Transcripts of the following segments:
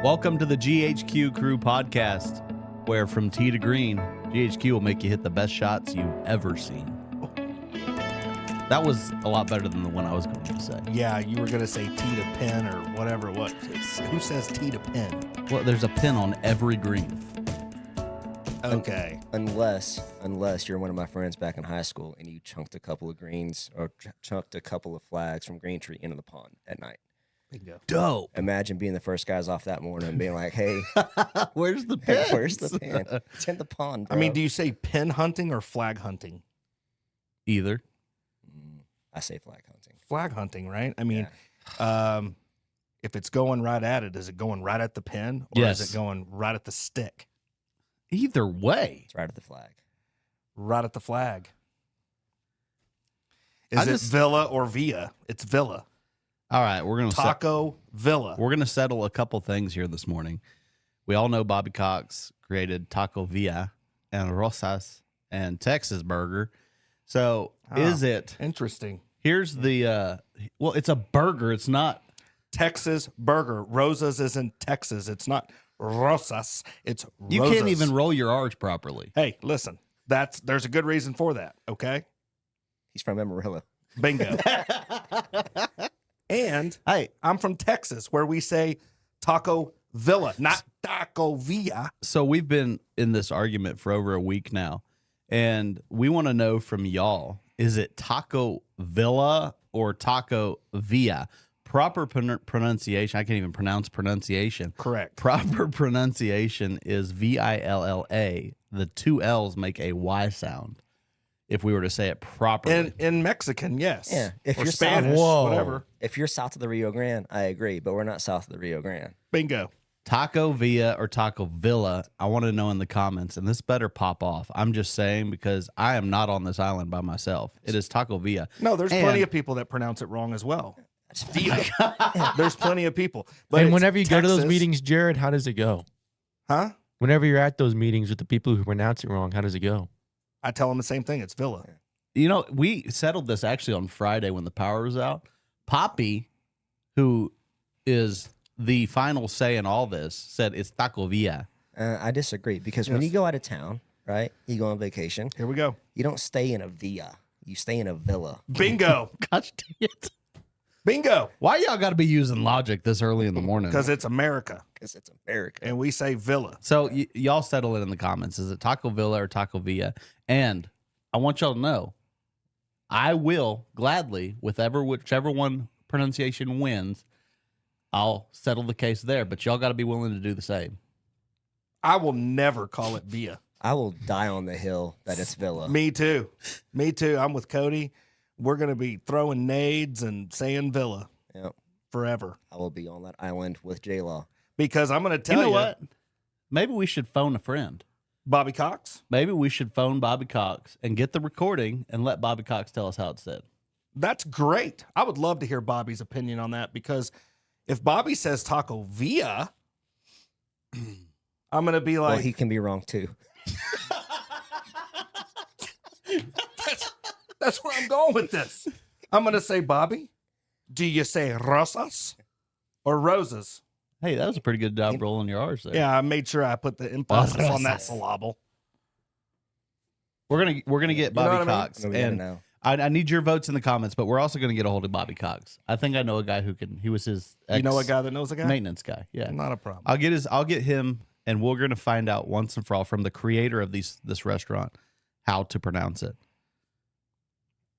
Welcome to the GHQ Crew Podcast, where from tee to green, GHQ will make you hit the best shots you've ever seen. That was a lot better than the one I was going to say. Yeah, you were going to say tee to pin or whatever. What? Who says tee to pin? Well, there's a pin on every green. Okay. Unless you're one of my friends back in high school and you chunked a couple of greens or chunked a couple of flags from Green Tree into the pond at night. Bingo. Dope. Imagine being the first guys off that morning and being like, hey, Where's the pin? where's the pin? It's in the pond, bro. I mean, do you say pin hunting or flag hunting? Either. I say flag hunting. Flag hunting, right? I mean, if it's going right at it, is it going right at the pin or Yes. is it going right at the stick? Either way. It's right at the flag. Right at the flag. Is it Villa or Via? It's Villa. All right, we're gonna Taco Villa. We're gonna settle a couple things here this morning. We all know Bobby Cox created Taco Villa and Rosas and Texas Burger. So is it? Interesting. Here's the well, it's a burger. It's not Texas Burger. Rosas isn't Texas. It's not Rosas. It's Rosas. You can't even roll your R's properly. Hey, listen. There's a good reason for that, okay? He's from Amarillo. Bingo. And Hey, I'm from Texas, where we say Taco Villa, not Taco Villa. so we've been in this argument for over a week now, and we want to know from y'all: is it Taco Villa or Taco Villa? Proper pronunciation. I can't even pronounce pronunciation. Correct. Proper pronunciation is Villa. The two L's make a Y sound. If we were to say it properly, In Mexican, yes. Yeah. If or you're Spanish, whatever. If you're south of the Rio Grande, I agree, but we're not south of the Rio Grande. Bingo. Taco Villa or Taco Villa, I want to know in the comments, and this better pop off. I'm just saying because I am not on this island by myself. It is Taco Villa. No, there's plenty of people that pronounce it wrong as well. There's plenty of people. But and it's whenever you go to those Texas. meetings, Jared, how does it go? Huh? Whenever you're at those meetings with the people who pronounce it wrong, how does it go? I tell them the same thing. It's Villa. You know, we settled this actually on Friday when the power was out. Poppy, who is the final say in all this, said it's Taco Villa. I disagree because when you go out of town, right, you go on vacation, Here we go. you don't stay in a villa. You stay in a villa. Bingo. Gosh dang it. Bingo. Why y'all got to be using logic this early in the morning? Because it's America. Because it's America. And we say Villa. So y'all settle it in the comments. Is it Taco Villa or Taco Villa? And I want y'all to know, I will gladly, whichever one pronunciation wins, I'll settle the case there. But y'all got to be willing to do the same. I will never call it Villa. I will die on the hill that it's villa. Me too. Me too. I'm with Cody. We're going to be throwing nades and saying Villa Yep. forever. I will be on that island with J-Law. Because I'm going to tell You know what? Maybe we should phone a friend. Bobby Cox, Maybe we should phone Bobby Cox and get the recording and let Bobby Cox tell us how it's said. that's great. I would love to hear Bobby's opinion on that because if Bobby says Taco Villa, I'm going to be Well, like, he can be wrong too. that's where I'm going with this. I'm going to say, Bobby, do you say rosas or roses? Hey, that was a pretty good job rolling your R's there. Yeah, I made sure I put the emphasis on that syllable. We're gonna get know Bobby what I mean? Cox, No, we gotta and know. I need your votes in the comments. But we're also gonna get a hold of Bobby Cox. I think I know a guy who can. He was his You know a guy that knows a guy? maintenance guy. Yeah, Not a problem. I'll get him, and we're gonna find out once and for all from the creator of this restaurant how to pronounce it.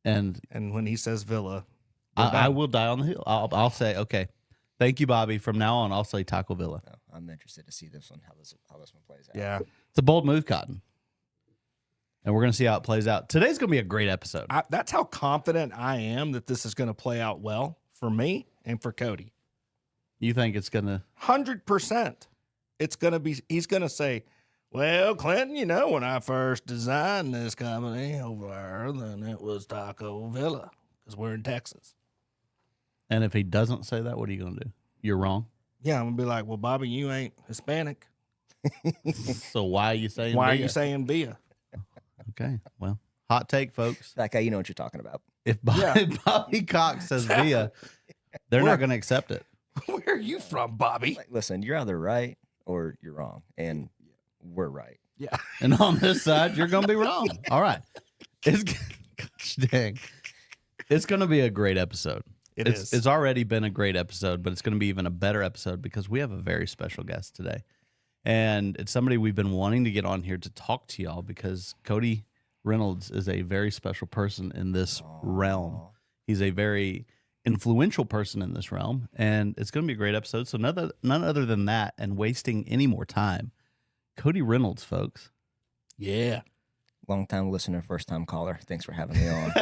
And And when he says Villa, I will die on the hill. I'll say okay. Thank you, Bobby. From now on, I'll say Taco Villa. No, I'm interested to see this one, how this one plays out. yeah. It's a bold move, Cotton. And we're going to see how it plays out. Today's going to be a great episode. That's how confident I am that this is going to play out well for me and for Cody. You think it's going to... 100%. It's going to be, he's going to say, well, Clinton, you know, when I first designed this company over there, then it was Taco Villa because we're in Texas. And if he doesn't say that, what are you going to do? You're wrong. Yeah, I'm going to be like, well, Bobby, you ain't Hispanic. So why are you saying Why are Villa? you saying Villa? Okay, well, hot take, folks. That guy, you know what you're talking about. If Yeah. Bobby Cox says Villa, they're not going to accept it. Where are you from, Bobby? Like, listen, you're either right or you're wrong, and we're right. Yeah. And on this side, you're going to be wrong. All right. Gosh dang. It's going to be a great episode. It's already been a great episode, but it's going to be even a better episode because we have a very special guest today. And it's somebody we've been wanting to get on here to talk to y'all because Cody Reynolds is a very special person in this realm. He's a very influential person in this realm, and it's going to be a great episode. So none other than that, and wasting any more time, Cody Reynolds, folks. Yeah. Long time listener, first time caller. Thanks for having me on.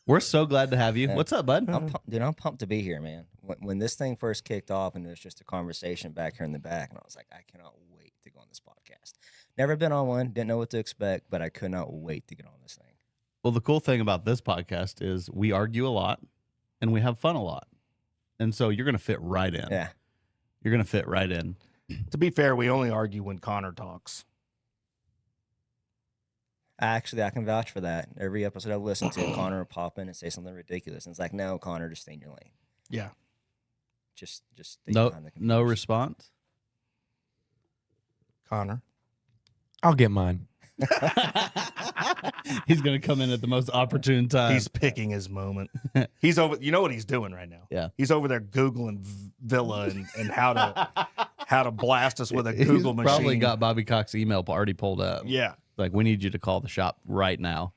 We're so glad to have you. What's up, bud? I'm pumped to be here, man. When this thing first kicked off and it was just a conversation back here in the back, and I was like, I cannot wait to go on this podcast. Never been on one, didn't know what to expect, but I could not wait to get on this thing. Well, the cool thing about this podcast is we argue a lot and we have fun a lot. And so you're going to fit right in. Yeah. You're going to fit right in. To be fair, we only argue when Connor talks. Actually, I can vouch for that. Every episode I've listened to, Connor will pop in and say something ridiculous. And it's like, no, Connor, just stay in your lane. Yeah. Just stay behind the computers. No response. Connor. I'll get mine. He's going to come in at the most opportune time. He's picking his moment. He's over. You know what he's doing right now? Yeah. He's over there Googling Villa and how to blast us with a Google He's machine. probably got Bobby Cox's email already pulled up. Yeah. Like, we need you to call the shop right now.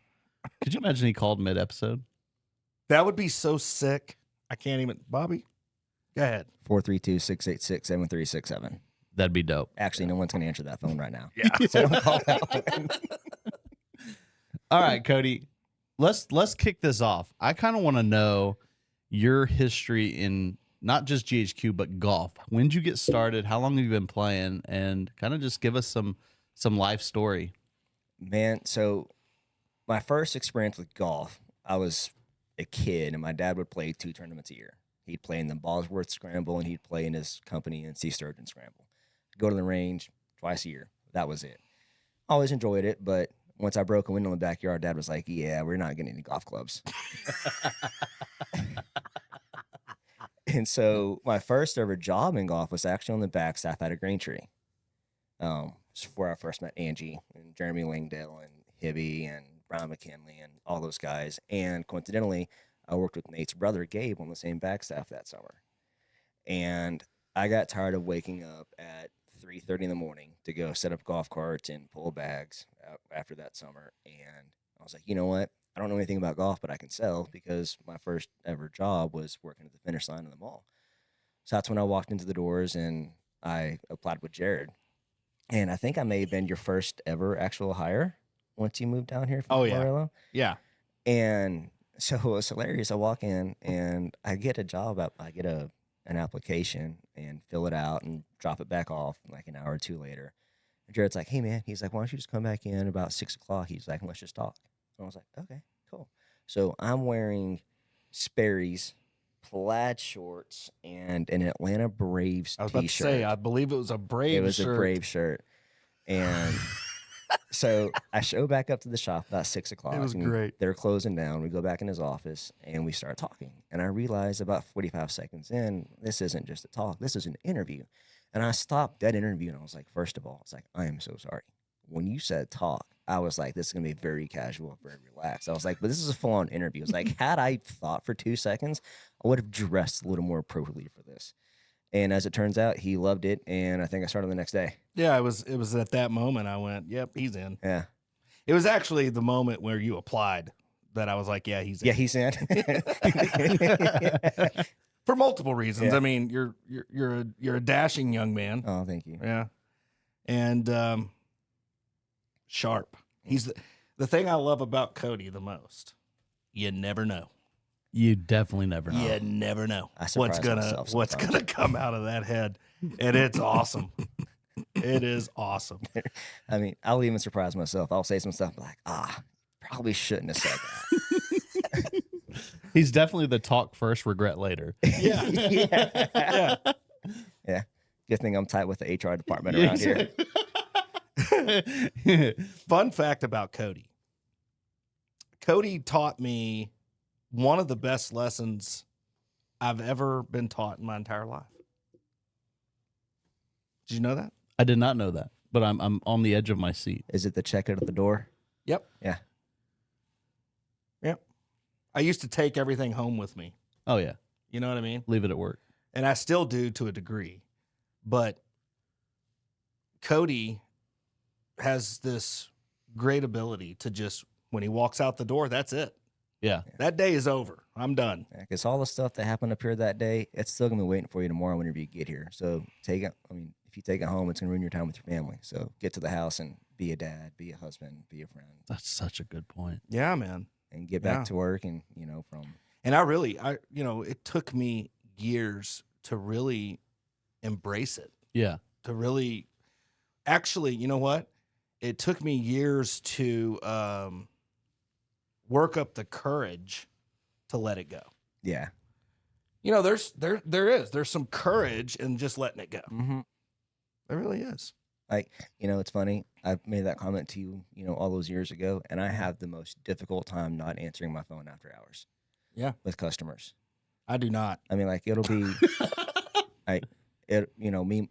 Could you imagine he called mid-episode? That would be so sick. I can't even. Bobby, go ahead. 432-686-7367. That'd be dope. Actually, no one's going to answer that phone right now. Yeah. So don't call that one. All right, Cody, let's kick this off. I kind of want to know your history in not just GHQ, but golf. When did you get started? How long have you been playing? And kind of just give us some life story. Man, so my first experience with golf, I was a kid, and my dad would play 2 tournaments a year. He'd play in the Bosworth Scramble, and he'd play in his company in Sea Sturgeon Scramble. Go to the range twice a year. That was it. Always enjoyed it, but once I broke a window in the backyard, Dad was like, yeah, we're not getting any golf clubs. And so my first ever job in golf was actually on the back staff at a green tree. It's where I first met Angie and Jeremy Langdale and Hibby and Brian McKinley and all those guys. And coincidentally, I worked with Nate's brother, Gabe, on the same back staff that summer. And I got tired of waking up at 3:30 in the morning to go set up golf carts and pull bags after that summer. And I was like, you know what? I don't know anything about golf, but I can sell, because my first ever job was working at the finish line in the mall. So that's when I walked into the doors and I applied with Jared. And I think I may have been your first ever actual hire once you moved down here from Amarillo. Yeah. And so it was hilarious. I walk in and I get a job. I get an application and fill it out and drop it back off like an hour or two later. And Jared's like, hey, man. He's like, why don't you just come back in about 6 o'clock? He's like, let's just talk. And I was like, okay, cool. So I'm wearing Sperry's, plaid shorts, and an Atlanta Braves I was about t-shirt. to say, I believe it was a Brave shirt. It was a Brave shirt. And so I show back up to the shop about 6 o'clock. It was great. They're closing down. We go back in his office and we start talking. And I realize about 45 seconds in, this isn't just a talk. This is an interview. And I stopped that interview and I was like, first of all, it's like, I am so sorry. When you said talk, I was like, this is going to be very casual, very relaxed. I was like, but this is a full-on interview. It's like, had I thought for 2 seconds, I would have dressed a little more appropriately for this. And as it turns out, he loved it. And I think I started the next day. Yeah, it was at that moment I went, yep, he's in. Yeah. It was actually the moment where you applied that I was like, yeah, he's in. Yeah, he's in. For multiple reasons. Yeah. I mean, you're a dashing young man. Oh, thank you. Yeah. And sharp. He's the thing I love about Cody the most. You never know. You definitely never know. You never know I what's surprise gonna myself what's sometimes. gonna come out of that head. And it's awesome. It is awesome. I mean, I'll even surprise myself. I'll say some stuff like, probably shouldn't have said that. He's definitely the talk first, regret later. Yeah. Yeah. Yeah. Good thing I'm tight with the HR department around here. Fun fact about Cody. Cody taught me one of the best lessons I've ever been taught in my entire life. Did you know that? I did not know that, but I'm on the edge of my seat. Is it the check it at the door? Yep. Yeah. Yep. I used to take everything home with me. Oh yeah, You know what I mean? leave it at work. And I still do to a degree. But Cody has this great ability to just, when he walks out the door, that's it. Yeah. That day is over. I'm done. Because all the stuff that happened up here that day, it's still gonna be waiting for you tomorrow whenever you get here. So take it. I mean, if you take it home, it's gonna ruin your time with your family. So get to the house and be a dad, be a husband, be a friend, That's such a good point. Yeah, man. and get back Yeah. to work. And from And it took me years to really embrace it. Yeah. To really, actually, you know what? It took me years to work up the courage to let it go. yeah. There's some courage in just letting it go. Mm-hmm. There really is. Like, it's funny. I've made that comment to you, all those years ago, and I have the most difficult time not answering my phone after hours. Yeah. With customers. I do not. I mean, like, it'll be,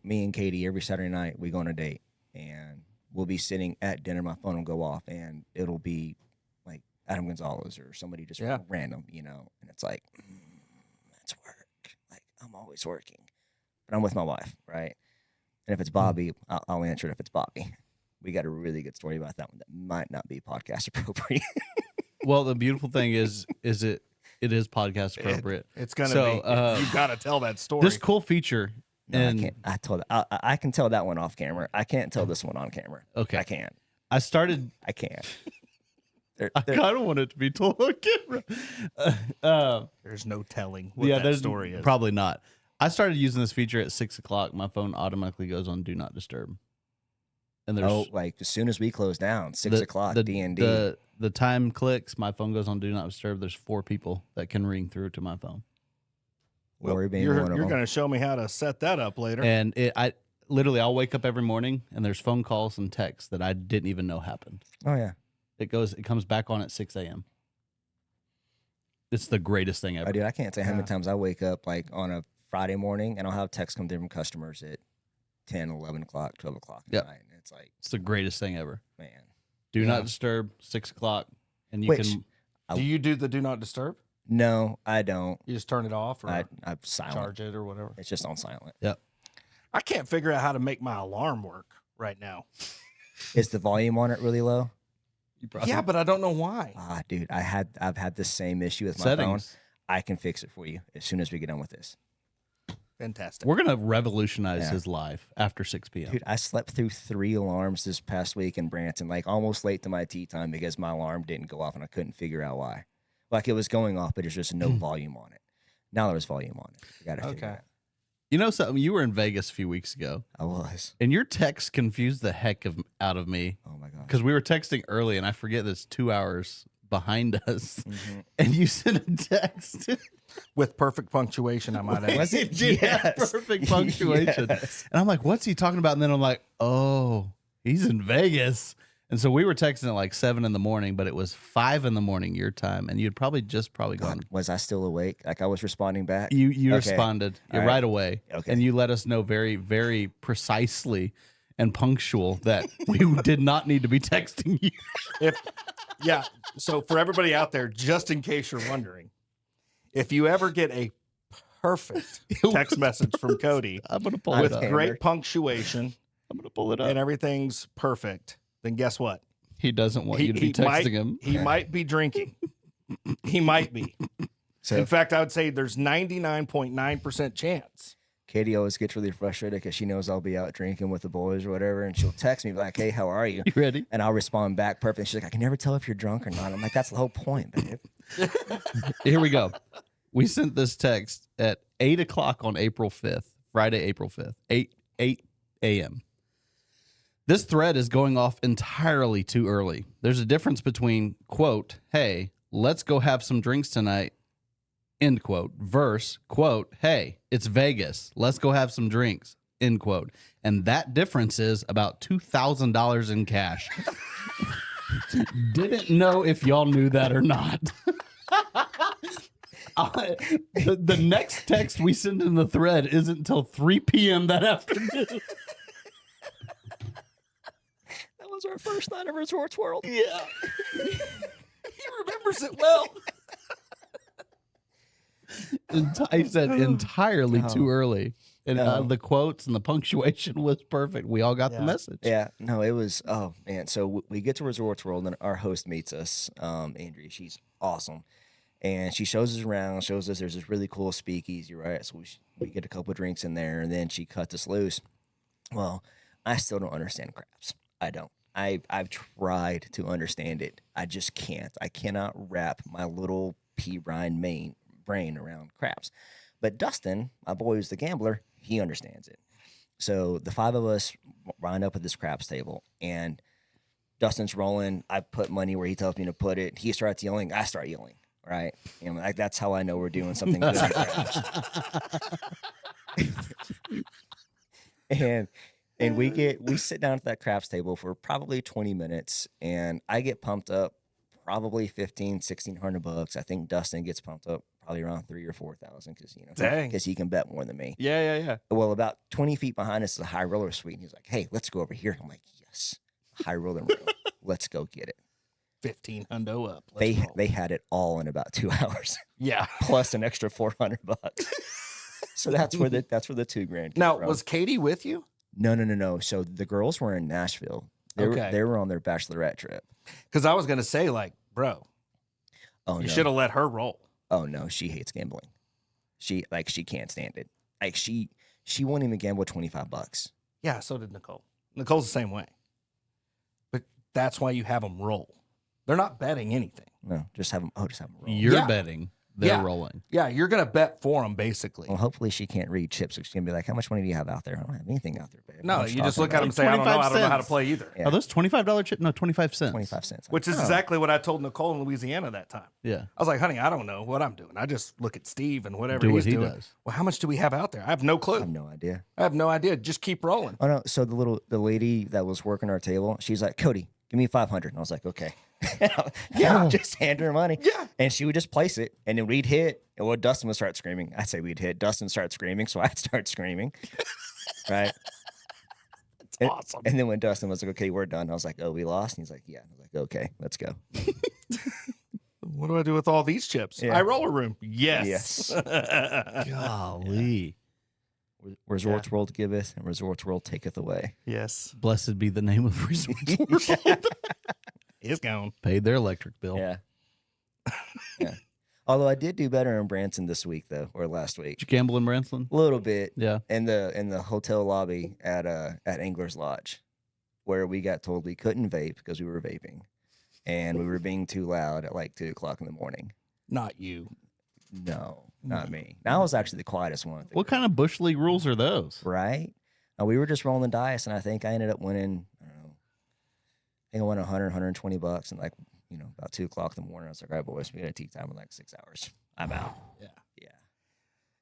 me and Katie, every Saturday night, we go on a date, and we'll be sitting at dinner, my phone will go off, and it'll be like Adam Gonzalez or somebody just Yeah. random, and it's like, that's work. Like, I'm always working. But I'm with my wife, right? And if it's Bobby, I'll answer it if it's Bobby. We got a really good story about that one that might not be podcast appropriate. Well, the beautiful thing is it is podcast appropriate. It's gonna So, be. You've got to tell that story. This cool feature, No, and I can't. I can tell that one off camera. I can't tell this one on camera. Okay. I can't. I started. I can't. I kind of want it to be told on camera. There's no telling what that there's story is. probably not. I started using this feature at 6:00. My phone automatically goes on Do Not Disturb, and there's Like as soon as we close down, 6:00 D&D. The time clicks. My phone goes on Do Not Disturb. There's 4 people that can ring through to my phone, Lori being you're one of them. going to show me how to set that up later. and I'll wake up every morning and there's phone calls and texts that I didn't even know happened. Oh yeah. It comes back on at 6 a.m. It's the greatest thing ever. Oh, dude, I can't tell you how many Yeah. times I wake up like on a Friday morning and I'll have texts come through from customers at 10, 11 o'clock, 12 o'clock at Yep. night. And it's like, It's the greatest thing ever. man. Do Yeah. Not Disturb, 6:00, and you Which- can. Do you do the do not disturb? No, I don't. You just turn it off or I'm silent. charge it or whatever? It's just on silent. I can't figure out how to make my alarm work right now. Is the volume on it really low? You probably Yeah, but I don't know why. Ah, dude, I've had the same issue with my phone. settings. I can fix it for you as soon as we get done with this. Fantastic. We're gonna revolutionize Yeah. his life after 6 p.m. Dude, I slept through 3 alarms this past week in Branson, like almost late to my tea time because my alarm didn't go off and I couldn't figure out why. Like it was going off, but there's just no volume on it. Now there's volume on it. You gotta figure Okay. it out. You know something? You were in Vegas a few weeks ago, I was. and your text confused the heck out of me Oh my god. because we were texting early, and I forget that's 2 hours behind us, Mhm. and you sent a text. With perfect punctuation, I might add. Was it? did have Yes. perfect punctuation. Yes. And I'm like, what's he talking about? And then I'm like, oh, he's in Vegas. And so we were texting at like 7 a.m, but it was 5 a.m. your time, and you'd probably gone. God, was I still awake? Like I was responding back? You Okay. responded All right right. away, Okay. and you let us know very, very precisely and punctual that we did not need to be texting you. Yeah. So for everybody out there, just in case you're wondering, if you ever get a perfect text message from Cody I'm gonna pull I'm it with up. hammered. great punctuation I'm gonna pull it up. and everything's perfect, then guess what? He doesn't want you to be texting him. He might be drinking. He might be. So In fact, I would say there's 99.9% chance. Katie always gets really frustrated because she knows I'll be out drinking with the boys or whatever, and she'll text me like, "Hey, how are you?" You ready? And I'll respond back perfectly. She's like, "I can never tell if you're drunk or not." I'm like, "That's the whole point, babe." Here we go. We sent this text at 8 o'clock on April 5th, Friday, April 5th, 8 a.m. This thread is going off entirely too early. There's a difference between, quote, hey, let's go have some drinks tonight, end quote, verse, quote, hey, it's Vegas. Let's go have some drinks, end quote. And that difference is about $2,000 in cash. Didn't know if y'all knew that or not. The next text we send in the thread isn't until 3 p.m. that afternoon. That was our first night of Resorts World. Yeah. He remembers it well. I said entirely too early. And No. the quotes and the punctuation was perfect. We all got the message. Yeah, no, it was, oh man. So we get to Resorts World and our host meets us, Andrea. She's awesome. And she shows us around, shows us there's this really cool speakeasy, right? So we get a couple of drinks in there, and then she cuts us loose. Well, I still don't understand craps. I don't. I've tried to understand it. I just can't. I cannot wrap my little pea brain around craps. But Dustin, my boy who's the gambler, he understands it. So the five of us wind up at this craps table, and Dustin's rolling. I put money where he tells me to put it. He starts yelling. I start yelling. Right? And like that's how I know we're doing something good in craps. And we sit down at that craps table for probably 20 minutes, and I get pumped up probably $1,600. I think Dustin gets pumped up probably around 3,000 or 4,000 because he can bet more than me. Yeah. Well, about 20 feet behind us is a high roller suite, and he's like, "Hey, let's go over here." I'm like, "Yes, high roller room. Let's go get it." 1,500 up. They had it all in about 2 hours. Yeah. Plus an extra $400. So that's where the $2,000 came Now, from. was Katie with you? No. So the girls were in Nashville. They were on their bachelorette trip. Because I was going to say, like, bro, Oh you no. should have let her roll. Oh no, she hates gambling. She can't stand it. Like she won't even gamble $25. Yeah, so did Nicole. Nicole's the same way. But that's why you have them roll. They're not betting anything. No, just have them roll. You're Yeah. betting. They're Yeah. rolling. Yeah, you're going to bet for them, basically. Well, hopefully she can't read chips. So she's gonna be like, "How much money do you have out there?" I don't have anything out there, babe. No, What you just talking look at them and about? say, I don't know 25 how to cents. play either. Yeah. Are those $25 chip? No, 25 cents. 25 cents. Which is Oh. exactly what I told Nicole in Louisiana that time. Yeah. I was like, honey, I don't know what I'm doing. I just look at Steve and whatever Do what he's he doing. does. Well, how much do we have out there? I have no I clue. have no idea. I have no idea. Just keep rolling. Oh no! So the lady that was working our table, she's like, "Cody, give me 500." And I was like, "Okay." Yeah. Just hand her money. Yeah. And she would just place it, and then we'd hit, and well, Dustin would start screaming. I'd say we'd hit. Dustin would start screaming, so I'd start screaming. Right. It's awesome. And then when Dustin was like, "Okay, we're done," I was like, "Oh, we lost." And he's like, "Yeah." I was like, "Okay, let's go." What do I do with all these chips? Yeah. I roller room. Yes. Yes. Golly. Resorts World giveth, and Resorts World taketh away. Yes. Blessed be the name of Resorts World. It's gone. Paid their electric bill. Yeah. Yeah. Although I did do better in Branson this week, though, or last week. Did you gamble in Branson? A little bit. Yeah. In the hotel lobby at Angler's Lodge, where we got told we couldn't vape because we were vaping, and we were being too loud at like 2:00 in the morning. Not you. No, not me. I was actually the quietest one. at the What group, kind of bush league rules are those? right? We were just rolling the dice, and I think I ended up winning. I don't know. I think I won $120, and like about 2:00 in the morning, I was like, "All right, boys, we got a tea time in like 6 hours. I'm out." Yeah. Yeah.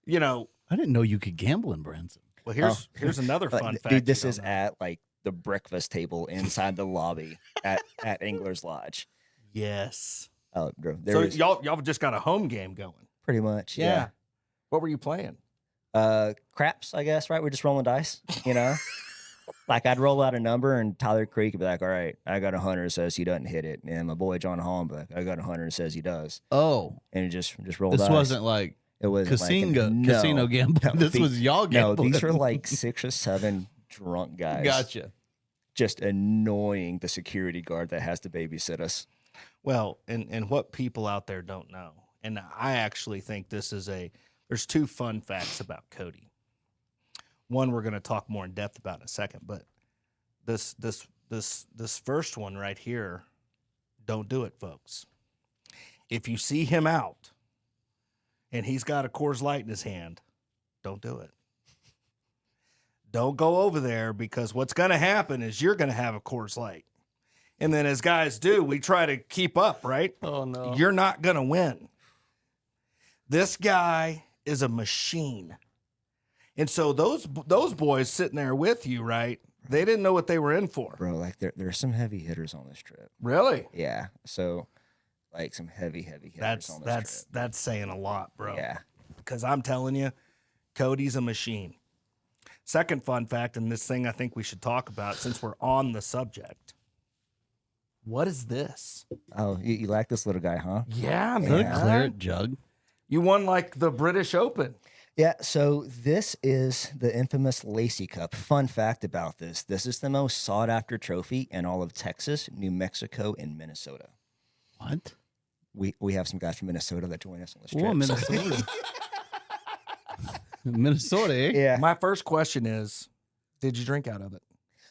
You know, I didn't know you could gamble in Branson. well, here's another Like, fun fact. dude, this you is don't know. at like the breakfast table inside the lobby at Angler's Lodge. Yes. Oh, bro, So there is y'all just got a home game going. pretty much. Yeah. What were you playing? Craps, I guess, right? We're just rolling dice, Like I'd roll out a number and Tyler Creek would be like, "All right, I got 100, says he doesn't hit it." And my boy John Hall would be like, "I got 100, says he does." Oh, And it just roll this dice. wasn't like It was casino gambling. No, This was y'all No, gambling. these were like 6 or 7 drunk guys. Gotcha. Just annoying the security guard that has to babysit us. Well, and what people out there don't know, and I actually think there's 2 fun facts about Cody. One we're going to talk more in depth about in a second, but this first one right here, don't do it, folks. If you see him out and he's got a Coors Light in his hand, don't do it. Don't go over there, because what's going to happen is you're going to have a Coors Light. And then as guys do, we try to keep up, right? Oh no. You're not going to win. This guy is a machine. And so those boys sitting there with you, right? They didn't know what they were in for. Bro, like there are some heavy hitters on this trip. Really? Yeah. So like some heavy hitters That's on this trip. that's saying a lot, bro. Yeah. Because I'm telling you, Cody's a machine. Second fun fact, and this thing I think we should talk about since we're on the subject. What is this? Oh, you like this little guy, huh? Yeah, Is that a man. claret jug? You won like the British Open. Yeah, so this is the infamous Lacey Cup. Fun fact about this. This is the most sought after trophy in all of Texas, New Mexico, and Minnesota. What? We have some guys from Minnesota that join us on this trip. Well, Minnesota. Minnesota, eh? Yeah. My first question is, did you drink out of it?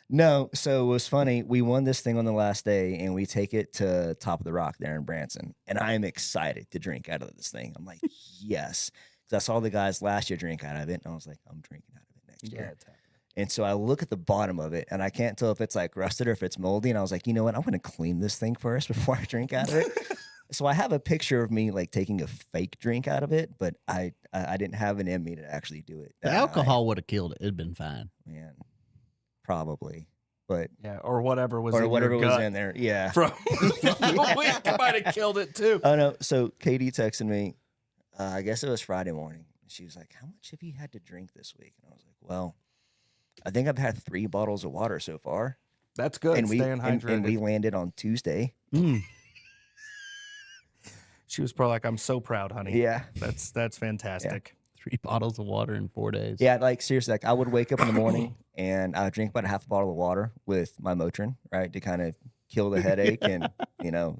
No, so it was funny. We won this thing on the last day, and we take it to Top of the Rock there in Branson. And I am excited to drink out of this thing. I'm like, yes. Because I saw the guys last year drink out of it, and I was like, I'm drinking out of it next year. it's happening. And so I look at the bottom of it, and I can't tell if it's like rusted or if it's moldy. And I was like, you know what? I'm going to clean this thing first before I drink out of it. So I have a picture of me like taking a fake drink out of it, but I didn't have it in me to actually do it. The alcohol would have killed it. It'd been fine. Man, probably. But Yeah, or whatever was or in whatever your was gut in there. Yeah. from the week might have killed it too. Oh no. So Katie texted me, I guess it was Friday morning. She was like, how much have you had to drink this week? And I was like, well, I think I've had 3 bottles of water so far. That's good. And Staying hydrated. and we landed on Tuesday. She was probably like, I'm so proud, honey. Yeah. That's fantastic. 3 bottles of water in 4 days. Yeah, like seriously, like I would wake up in the morning and I would drink about a half a bottle of water with my Motrin, right, to kind of kill the headache and,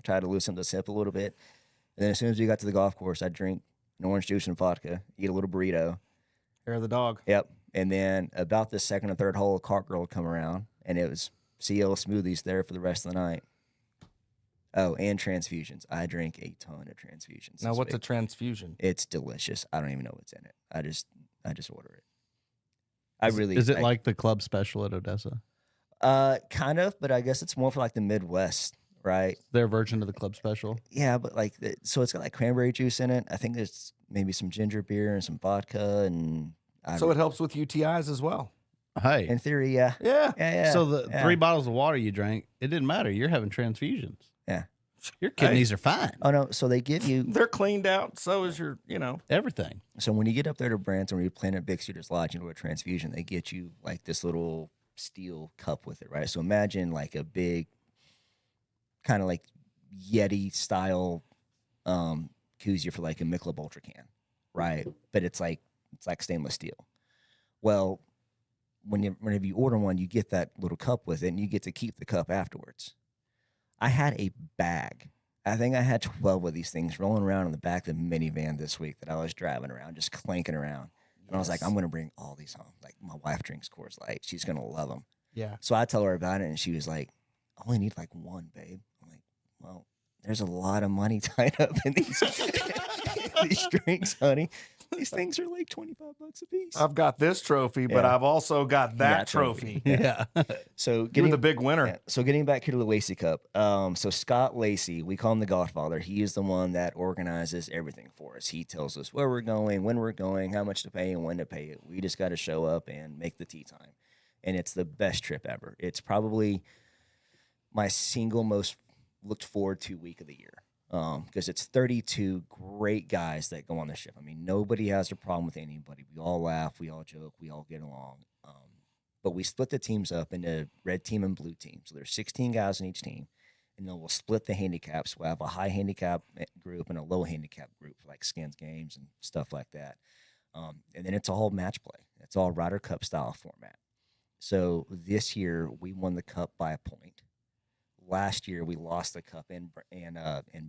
try to loosen the sip a little bit. And then as soon as we got to the golf course, I'd drink an orange juice and vodka, eat a little burrito. Hair of the dog. Yep. And then about the second or third hole, a cart girl would come around, and it was CL smoothies there for the rest of the night. Oh, and transfusions. I drink a ton of transfusions. Now, this what's a week. transfusion? It's delicious. I don't even know what's in it. I just order it. I really Is it like the club special at Odessa? kind of, but I guess it's more for like the Midwest, right? Their version of the club special? Yeah, but like so it's got like cranberry juice in it. I think there's maybe some ginger beer and some vodka and So it helps with UTIs as well. Hey. in theory, yeah. Yeah. Yeah. So the yeah. 3 bottles of water you drank, it didn't matter. You're having transfusions. Yeah. Your kidneys are fine. Oh no, so they give you They're cleaned out. So is your, Everything. so when you get up there to Branson or you plan at Big Cedars Lodge and do a transfusion, they get you like this little steel cup with it, right? So imagine like a big kind of like Yeti style koozie for like a Michelob Ultra can, right? But it's like stainless steel. Well, whenever you order one, you get that little cup with it, and you get to keep the cup afterwards. I had a bag. I think I had 12 of these things rolling around in the back of the minivan this week that I was driving around, just clanking around. And I was like, I'm going to bring all these home. Like, my wife drinks Coors Light. She's going to love them. Yeah. So I tell her about it, and she was like, I only need like one, babe. I'm like, well, there's a lot of money tied up in these, these drinks, honey. These things are like $25 a piece. I've got this trophy, but Yeah. I've also got that trophy. Yeah. So You're getting the big winner. Yeah, so getting back here to the Lacey Cup. So Scott Lacey, we call him the Godfather. He is the one that organizes everything for us. He tells us where we're going, when we're going, how much to pay, and when to pay it. We just got to show up and make the tee time. And it's the best trip ever. It's probably my single most looked forward to week of the year. Because it's 32 great guys that go on the ship. I mean, nobody has a problem with anybody. We all laugh, we all joke, we all get along. But we split the teams up into red team and blue team. So there's 16 guys on each team, and then we'll split the handicaps. We'll have a high handicap group and a low handicap group for like skins games and stuff like that. And then it's all match play. It's all Ryder Cup style format. So this year we won the cup by a point. Last year, we lost the cup in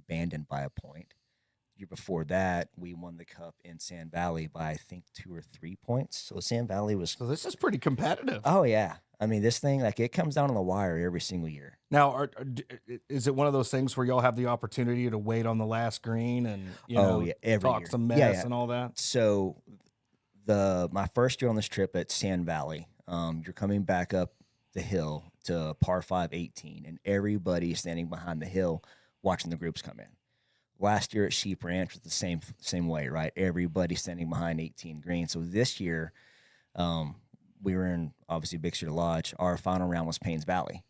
Bandon by a point. The year before that, we won the cup in Sand Valley by, I think, 2 or 3 points. So Sand Valley was... So this is pretty competitive. Oh, yeah. I mean, this thing, like, it comes down on the wire every single year. Now, is it one of those things where y'all have the opportunity to wait on the last green and every talk year. some mess Yeah. and all that? So my first year on this trip at Sand Valley, you're coming back up the hill to par 5 18, and everybody standing behind the hill watching the groups come in. Last year at Sheep Ranch was the same way, right? Everybody standing behind 18 green. So this year, we were in obviously Big Cedar Lodge. Our final round was Paynes Valley.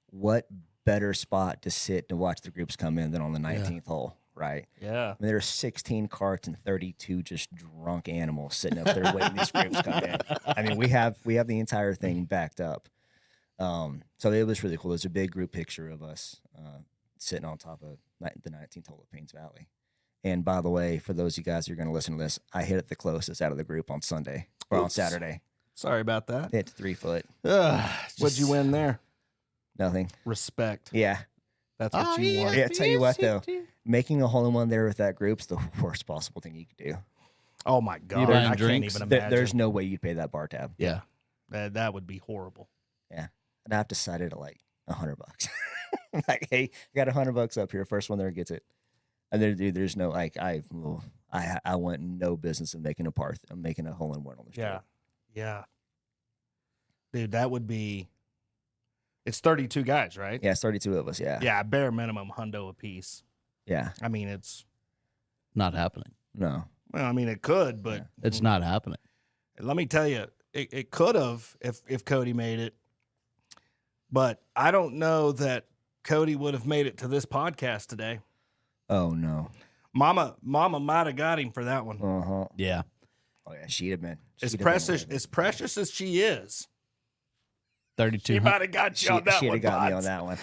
What better spot to sit and watch the groups come in than on the 19th hole, right? Yeah. I mean, there are 16 carts and 32 just drunk animals sitting up there waiting these groups come in. I mean, we have the entire thing backed up. So it was really cool. There's a big group picture of us sitting on top of the 19th hole of Paynes Valley. And by the way, for those of you guys who are going to listen to this, I hit it the closest out of the group on Sunday or on Saturday. Sorry about that. Hit 3 foot. What'd you win there? Nothing. Respect. Yeah. That's what you want. Yeah, I tell you what, though, making a hole-in-one there with that group's the worst possible thing you could do. Oh, my God. buying I drinks? can't even imagine. There's no way you'd pay that bar tab. Yeah. That would be horrible. Yeah. I'd have to set it at like $100. Like, hey, I got $100 up here. First one there gets it. And there's no, like, I want no business in making a hole-in-one on the strip. Yeah. Yeah. Dude, that would be, it's 32 guys, right? Yeah, it's 32 of us, yeah. Yeah, bare minimum hundo a piece. Yeah. I mean, it's, Not happening. No. well, I mean, it could, but Yeah. It's not happening. let me tell you, it could have if Cody made it. But I don't know that Cody would have made it to this podcast today. Oh, no. Mama might have got him for that one. Uh-huh. Yeah. Oh, yeah, she'd have been. As she'd have been precious with it. as precious as she is, 32. she might have got you on that she'd one. have got me on Pods. that one.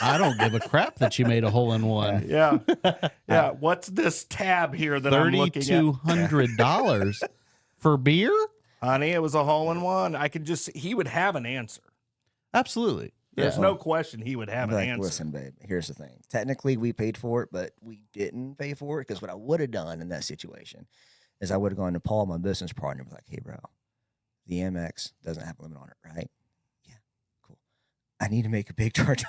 I don't give a crap that you made a hole in one. Yeah. Yeah. What's this tab here that I'm looking at? $3,200 for beer? Honey, it was a hole in one. I could just, he would have an answer. Absolutely. There's Yeah. no question he would have I'd be an like, answer. listen, babe, here's the thing. Technically, we paid for it, but we didn't pay for it because what I would have done in that situation is I would have gone to Paul, my business partner, and be like, hey, bro, the MX doesn't have a limit on it, right? Yeah, cool. I need to make a big charge.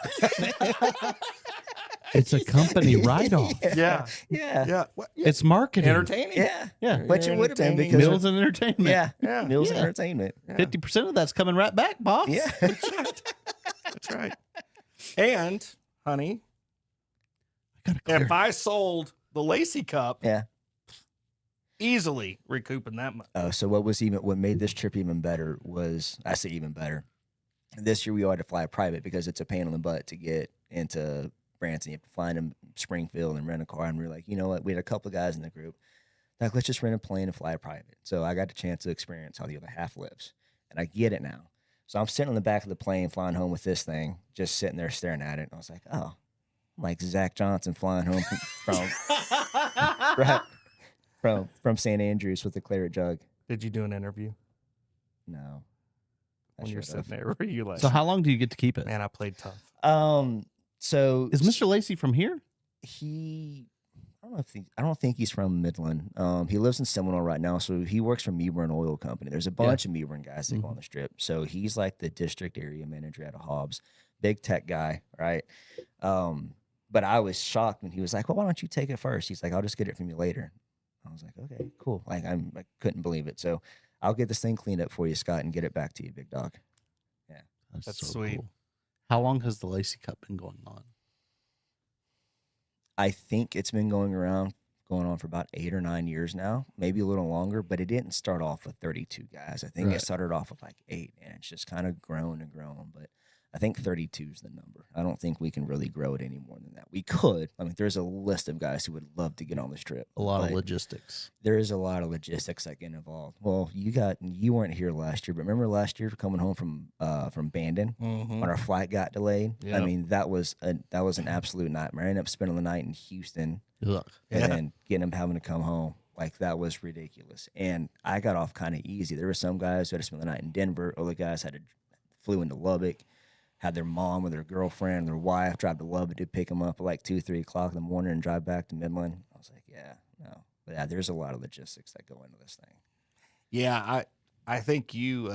It's a company write-off. Yeah. Yeah. Yeah. What? Yeah. It's marketing. Entertaining. Yeah. Yeah. Which it would have been Entertaining. because Meals and entertainment. yeah, Yeah. meals and Yeah. entertainment. Yeah. 50% of that's coming right back, boss. Yeah. That's right. And, honey, I gotta clear. if I sold the Lacey Cup, Yeah. easily recouping that money. So what made this trip even better was, I say even better. This year we had to fly private because it's a pain in the butt to get into Branson. You have to fly into Springfield and rent a car. And we were like, you know what? We had a couple of guys in the group. Like, let's just rent a plane and fly private. So I got the chance to experience how the other half lives. And I get it now. So I'm sitting on the back of the plane flying home with this thing, just sitting there staring at it. And I was like, oh, I'm like Zach Johnson flying home from St. Andrews with the claret jug. Did you do an interview No. I when you're should have. sitting there? Were you like, So how long do you get to keep it? man, I played tough. So Is Mr. Lacey from here? I don't think he's from Midland. He lives in Seminole right now, so he works for Meburn Oil Company. There's a bunch of Meburn guys that go on the strip. So he's like the district area manager at Hobbs, big tech guy, right? But I was shocked when he was like, "Well, why don't you take it first?" He's like, "I'll just get it from you later." I was like, "Okay, cool." Like I couldn't believe it. So I'll get this thing cleaned up for you, Scott, and get it back to you, big dog. That's sweet. Cool. How long has the Lacey Cup been going on? I think it's been going on for about 8 or 9 years now, maybe a little longer, but it didn't start off with 32 guys. I think Right. it started off with like 8, and it's just kind of grown and grown. But I think 32 is the number. I don't think we can really grow it any more than that. We could. I mean, there's a list of guys who would love to get on this trip. A lot of but logistics. there is a lot of logistics that get involved. Well, you weren't here last year, but remember last year coming home from Bandon Mm-hmm. when our flight got delayed? Yeah. I mean, that was an absolute nightmare. I ended up spending the night in Houston Look. and Yeah. then getting them having to come home. Like, that was ridiculous. And I got off kind of easy. There were some guys who had to spend the night in Denver. Other guys flew into Lubbock, had their mom or their girlfriend, their wife drive to Lubbock to pick them up at like 2, 3 o'clock in the morning and drive back to Midland. I was like, yeah, no. But yeah, there's a lot of logistics that go into this thing. Yeah, I think you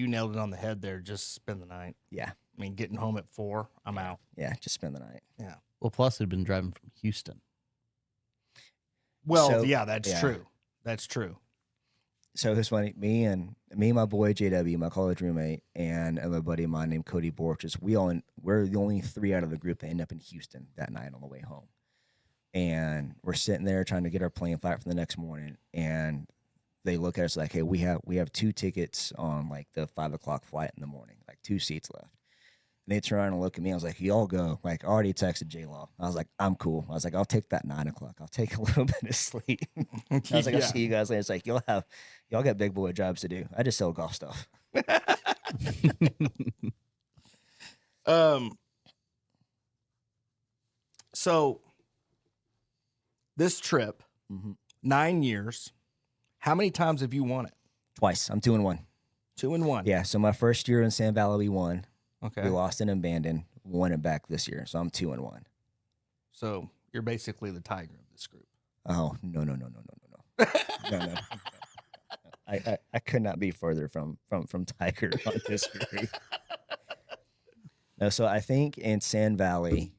nailed it on the head there. Just spend the night. Yeah. I mean, getting home at 4, I'm out. Yeah, just spend the night. Well, plus they've been driving from Houston. Well, So- yeah, that's yeah. true. That's true. So this funny, me and my boy JW, my college roommate, and another buddy of mine named Cody Borges, we're the only 3 out of the group that end up in Houston that night on the way home. And we're sitting there trying to get our plane flight for the next morning, and they look at us like, "Hey, we have 2 tickets on like the 5 o'clock flight in the morning, like 2 seats left." they turn around and look at me. I was like, y'all go. Like, I already texted J-Law. I was like, I'm cool. I was like, I'll take that 9 o'clock. I'll take a little bit of sleep. I was like, I'll see you guys later. It's like, y'all got big boy jobs to do. I just sell golf stuff. So this trip, 9 years, how many times have you won it? Twice. I'm 2-1. 2-1. Yeah. So my first year in Sand Valley, we won. Okay. We lost in Abandon, won it back this year. So I'm 2-1. So you're basically the tiger of this group. Oh, no. No. I could not be further from Tiger on this group. No, so I think in Sand Valley,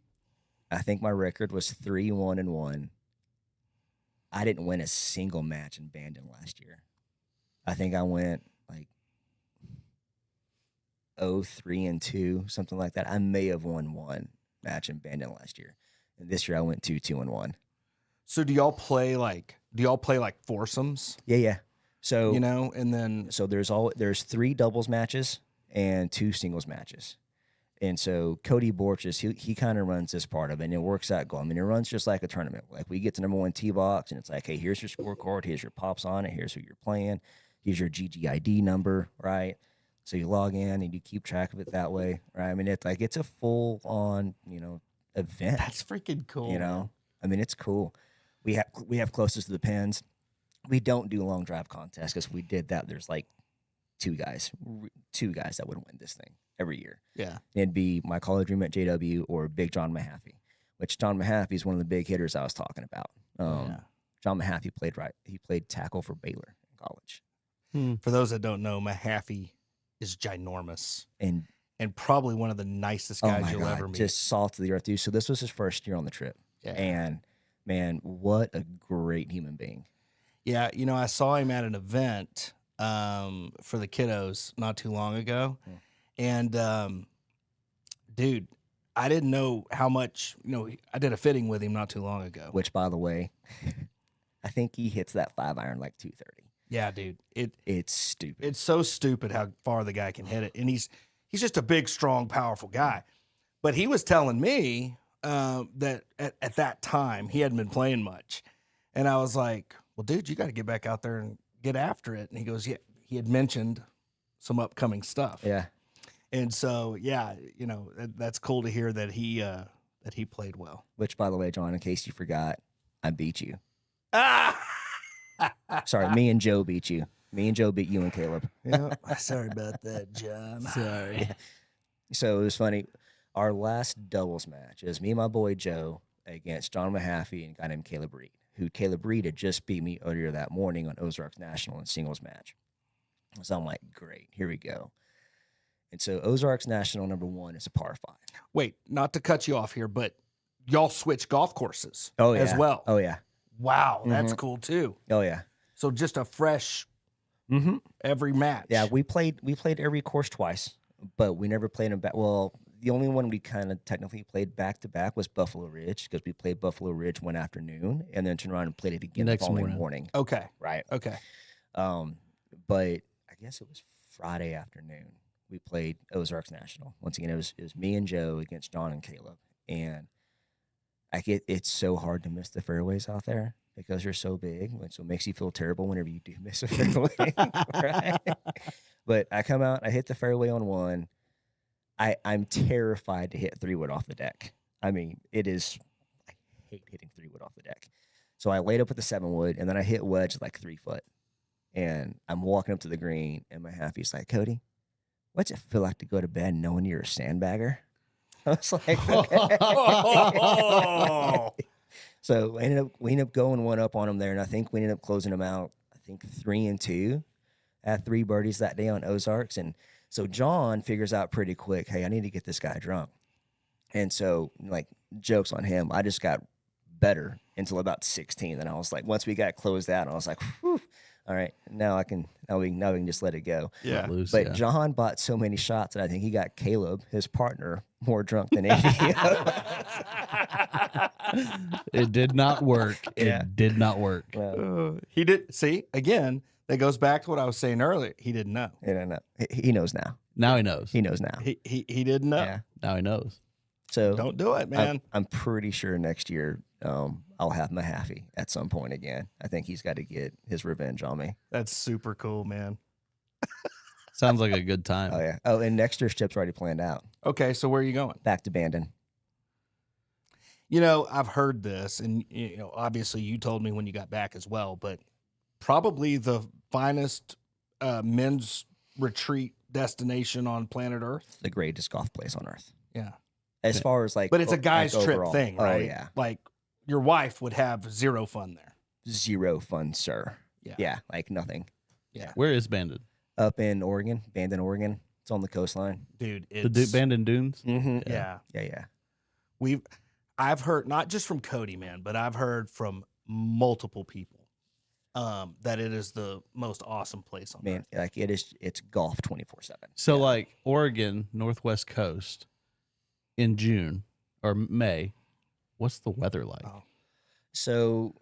I think my record was 3-1-1. I didn't win a single match in Bandon last year. I think I went like 0-3-2, something like that. I may have won one match in Bandon last year, and this year I went 2-2-1. So do y'all play like foursomes? Yeah. So and then so there's 3 doubles matches and 2 singles matches. And so Cody Borges, he kind of runs this part of it, and it works out good. I mean, it runs just like a tournament. Like, we get to number 1 tee box, and it's like, hey, here's your scorecard, here's your pops on it, here's who you're playing, here's your GGID number, right? So you log in and you keep track of it that way, right? I mean, it's a full on event. that's freaking cool. I mean, it's cool. We have closest to the pins. We don't do long drive contests, because if we did that, there's like two guys that would win this thing every year. Yeah. It'd be my college roommate JW or Big John Mahaffey, which John Mahaffey is one of the big hitters I was talking about. John Mahaffey played tackle for Baylor in college. For those that don't know, Mahaffey is ginormous And probably one of the nicest guys you'll ever meet. just salt of the earth, dude. So this was his first year on the trip. Yeah. And man, what a great human being. Yeah, I saw him at an event for the kiddos not too long ago. And, dude, I didn't know how much, I did a fitting with him not too long ago. Which, by the way, I think he hits that 5-iron like 230. Yeah, dude. It's stupid. It's so stupid how far the guy can hit it. And he's just a big, strong, powerful guy. But he was telling me that at that time he hadn't been playing much. And I was like, well, dude, you got to get back out there and get after it. And he goes, yeah, he had mentioned some upcoming stuff. Yeah. And so, yeah, that's cool to hear that he played well. Which, by the way, John, in case you forgot, I beat you. Ah! Sorry, me and Joe beat you. Me and Joe beat you and Caleb. Yeah, sorry about that, John. Sorry. So it was funny. Our last doubles match is me and my boy Joe against John Mahaffey and a guy named Caleb Reed, who Caleb Reed had just beat me earlier that morning on Ozarks National in singles match. So I'm like, great, here we go. And so Ozarks National number 1 is a par 5. Wait, not to cut you off here, but y'all switch golf courses as well. Oh, yeah. Wow, that's cool too. Oh, yeah. So just a fresh every match. Yeah, we played every course twice, but we never played them back. Well, the only one we kind of technically played back-to-back was Buffalo Ridge, because we played Buffalo Ridge one afternoon and then turned around and played it again the following morning. Okay. Right. Okay. But I guess it was Friday afternoon. We played Ozarks National. Once again, it was me and Joe against John and Caleb. And it's so hard to miss the fairways out there because you're so big. So it makes you feel terrible whenever you do miss a fairway. Right? But I come out, I hit the fairway on 1. I'm terrified to hit 3-wood off the deck. I mean, I hate hitting 3-wood off the deck. So I laid up with the 7-wood, and then I hit wedge like 3 foot. And I'm walking up to the green, and Mahaffey's like, Cody, what's it feel like to go to bed knowing you're a sandbagger? I was like, okay. So we ended up going 1 up on him there, and I think we ended up closing him out, 3-2. I had 3 birdies that day on Ozarks, and so John figures out pretty quick, hey, I need to get this guy drunk. And so, like, jokes on him, I just got better until about 16. And I was like, once we got closed out, I was like, whew, all right, now we can just let it go. Yeah. But John bought so many shots that I think he got Caleb, his partner, more drunk than any of us. It did not work. Yeah. It did not work. Well, He did. See, again, that goes back to what I was saying earlier. He didn't know. I don't know. He knows now. Now he knows. He knows now. He didn't know. Yeah. Now he knows. So Don't do it, man. I'm pretty sure next year I'll have Mahaffey at some point again. I think he's got to get his revenge on me. That's super cool, man. Sounds like a good time. Oh yeah. Oh, and next year's trip's already planned out. Okay, so where are you going? Back to Bandon. You know, I've heard this, and you know, obviously you told me when you got back as well, but probably the finest men's retreat destination on planet Earth. The greatest golf place on earth. Yeah. As far as like, But it's a like guy's trip overall. thing, right? Oh yeah. Like your wife would have zero fun there. Zero fun, sir. Yeah. Yeah, like nothing. Yeah. Where is Bandon? Up in Oregon, Bandon, Oregon. It's on the coastline. Dude, The it's Bandon Dunes? Mm-hmm. yeah. Yeah. I've heard not just from Cody, man, but I've heard from multiple people that it is the most awesome place on Man, earth. like it's golf 24/7. So, like Oregon, Northwest Coast in June or May, what's the weather like? Oh. So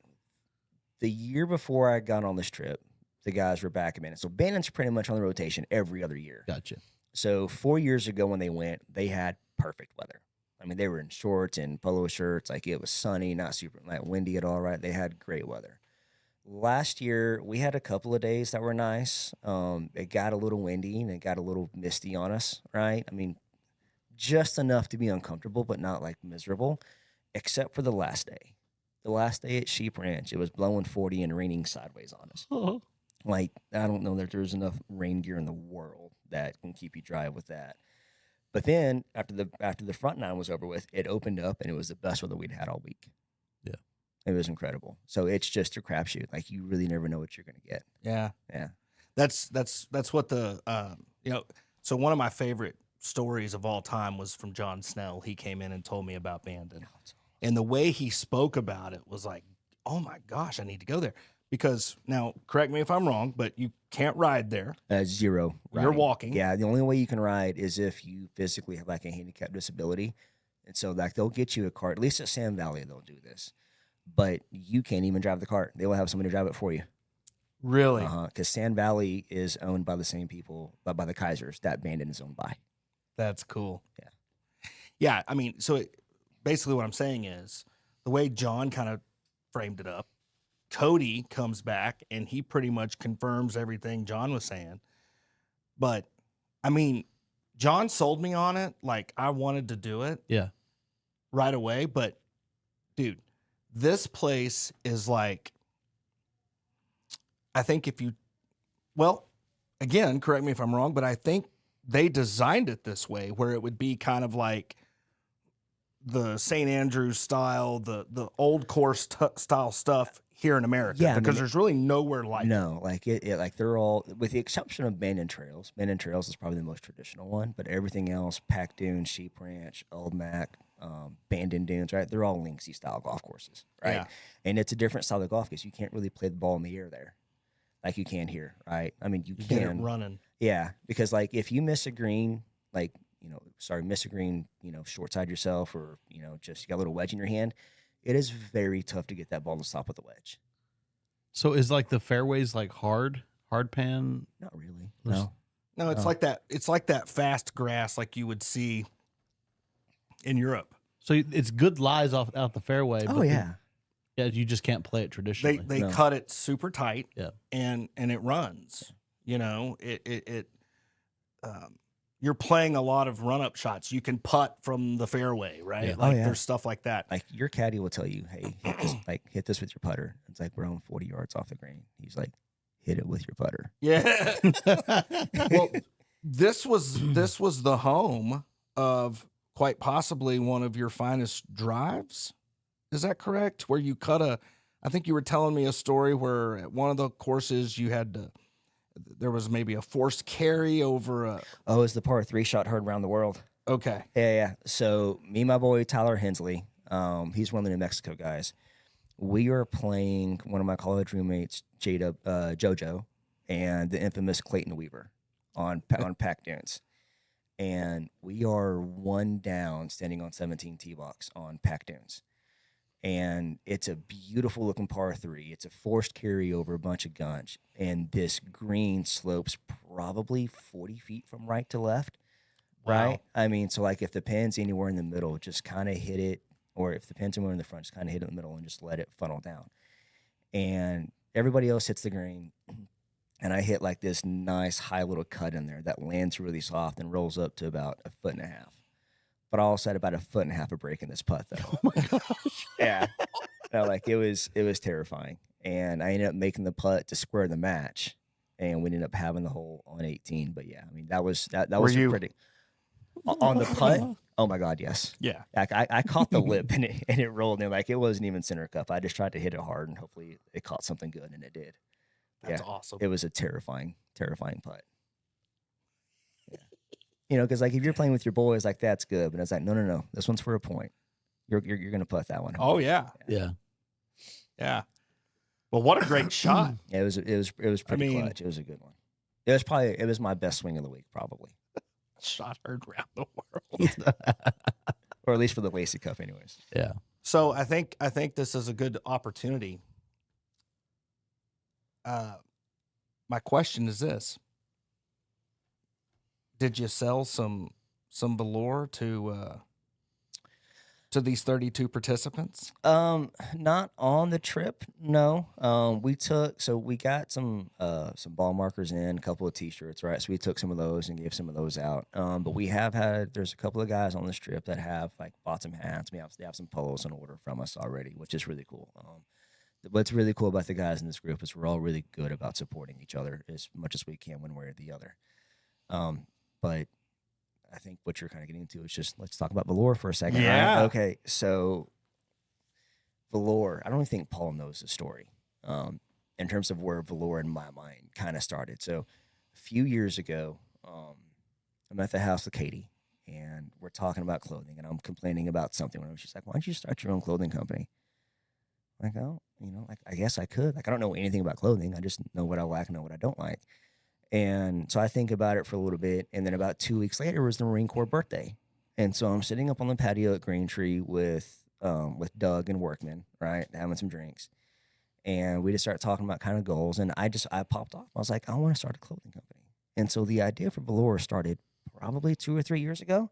the year before I got on this trip, the guys were back in Bandon. So Bandon's pretty much on the rotation every other year. Gotcha. So 4 years ago when they went, they had perfect weather. I mean, they were in shorts and polo shirts. Like it was sunny, not super like windy at all, right? They had great weather. Last year, we had a couple of days that were nice. It got a little windy and it got a little misty on us, right? I mean, just enough to be uncomfortable, but not like miserable, except for the last day. The last day at Sheep Ranch, it was blowing 40 and raining sideways on us. Like, I don't know that there's enough rain gear in the world that can keep you dry with that. But then after the front nine was over with, it opened up and it was the best weather we'd had all week. Yeah. It was incredible. So it's just a crapshoot. Like you really never know what you're gonna get. Yeah. Yeah. That's what the you know, so one of my favorite stories of all time was from John Snell. He came in and told me about Bandon. And the way he spoke about it was like, oh my gosh, I need to go there. Because now, correct me if I'm wrong, but you can't ride there. Zero. You're riding. walking. Yeah. The only way you can ride is if you physically have like a handicap disability. And so like they'll get you a cart. At least at Sand Valley they'll do this. But you can't even drive the cart. They will have somebody drive it for you. Really? Because Sand Valley is owned by the same people, but by the Kaisers that Bandon is owned by. That's cool. Yeah. Yeah. I mean, so basically what I'm saying is the way John kind of framed it up, Cody comes back and he pretty much confirms everything John was saying. But I mean, John sold me on it. Like I wanted to do it. Yeah. Right away. But dude, this place is like, I think well, again, correct me if I'm wrong, but I think they designed it this way where it would be kind of like the St. Andrews style, the old course style stuff here in America. Yeah, I because mean, there's really nowhere like it. No, like it like they're all, with the exception of Bandon Trails. Bandon Trails is probably the most traditional one, but everything else, Pack Dunes, Sheep Ranch, Old Mac, Bandon Dunes, right? They're all Linksy style golf courses, right? Yeah. And it's a different style of golf because you can't really play the ball in the air there like you can here, right? I mean, you You get it can. running. Yeah, because like if you miss a green, like, miss a green, short side yourself or, just you got a little wedge in your hand, it is very tough to get that ball to stop with a wedge. So is like the fairways like hard pan? Not really. There's- No. No, it's Oh. like that. It's like that fast grass like you would see in Europe. So it's good lies out the fairway. Oh, but yeah. yeah, you just can't play it traditionally. They No. cut it super tight. Yeah. And it runs. You're playing a lot of run-up shots. You can putt from the fairway, right? Yeah. Like Oh, yeah. there's stuff like that. Like your caddy will tell you, hey, hit this with your putter. It's like we're on 40 yards off the green. He's like, hit it with your putter. Yeah. Well, this was the home of quite possibly one of your finest drives. Is that correct? Where you I think you were telling me a story where at one of the courses there was maybe a forced carry over Oh, it's the par 3 shot heard around the world. okay. Yeah. So me and my boy Tyler Hensley, he's one of the New Mexico guys. We are playing one of my college roommates, JoJo, and the infamous Clayton Weaver on Pack Dunes. And we are one down standing on 17 tee box on Pack Dunes. and it's a beautiful looking par 3. It's a forced carry over a bunch of guns, and this green slopes probably 40 feet from right to left. Wow. Right? I mean, so like if the pin's anywhere in the middle, just kind of hit it, or if the pin's anywhere in the front, just kind of hit it in the middle and just let it funnel down. And everybody else hits the green, and I hit like this nice high little cut in there that lands really soft and rolls up to about 1.5 feet. But I also had about 1.5 feet of break in this putt, though. Oh my gosh. Yeah, like it was terrifying, and I ended up making the putt to square the match, and we ended up having the hole on 18. But yeah, I mean that was Were you- pretty. On the putt, oh my God, yes. Yeah. Like I caught the lip and it rolled, and like it wasn't even center cup. I just tried to hit it hard, and hopefully it caught something good, and it did. That's Yeah. awesome. It was a terrifying putt. Yeah. You know, because like if you're playing with your boys, like that's good, but it's like no, this one's for a point. You're gonna putt that one home. Oh yeah. Yeah. Yeah. Well, what a great shot. Yeah, it was pretty mean- clutch. It was a good one. It was my best swing of the week, probably, Shot heard around the world. or at least for the Lacey Cup, anyways. Yeah. So I think this is a good opportunity. My question is this: did you sell some velour to these 32 participants? Not on the trip. No. We got some ball markers in, a couple of T-shirts, right? So we took some of those and gave some of those out. But we have there's a couple of guys on this trip that have like bought some hats. They have some polos on order from us already, which is really cool. What's really cool about the guys in this group is we're all really good about supporting each other as much as we can one way or the other. But I think what you're kind of getting into is just let's talk about velour for a second. Yeah. Right? Okay. So velour, I don't even think Paul knows the story in terms of where velour in my mind kind of started. So a few years ago, I'm at the house with Katie, and we're talking about clothing, and I'm complaining about something. And she's like, "Why don't you start your own clothing company?" I'm like, "Oh, like I guess I could. Like I don't know anything about clothing. I just know what I like and know what I don't like." And so I think about it for a little bit, and then about 2 weeks later was the Marine Corps birthday, and so I'm sitting up on the patio at Green Tree with Doug and Workman, right, having some drinks, and we just started talking about kind of goals, and I popped off. I was like, I want to start a clothing company, and so the idea for velour started probably 2 or 3 years ago,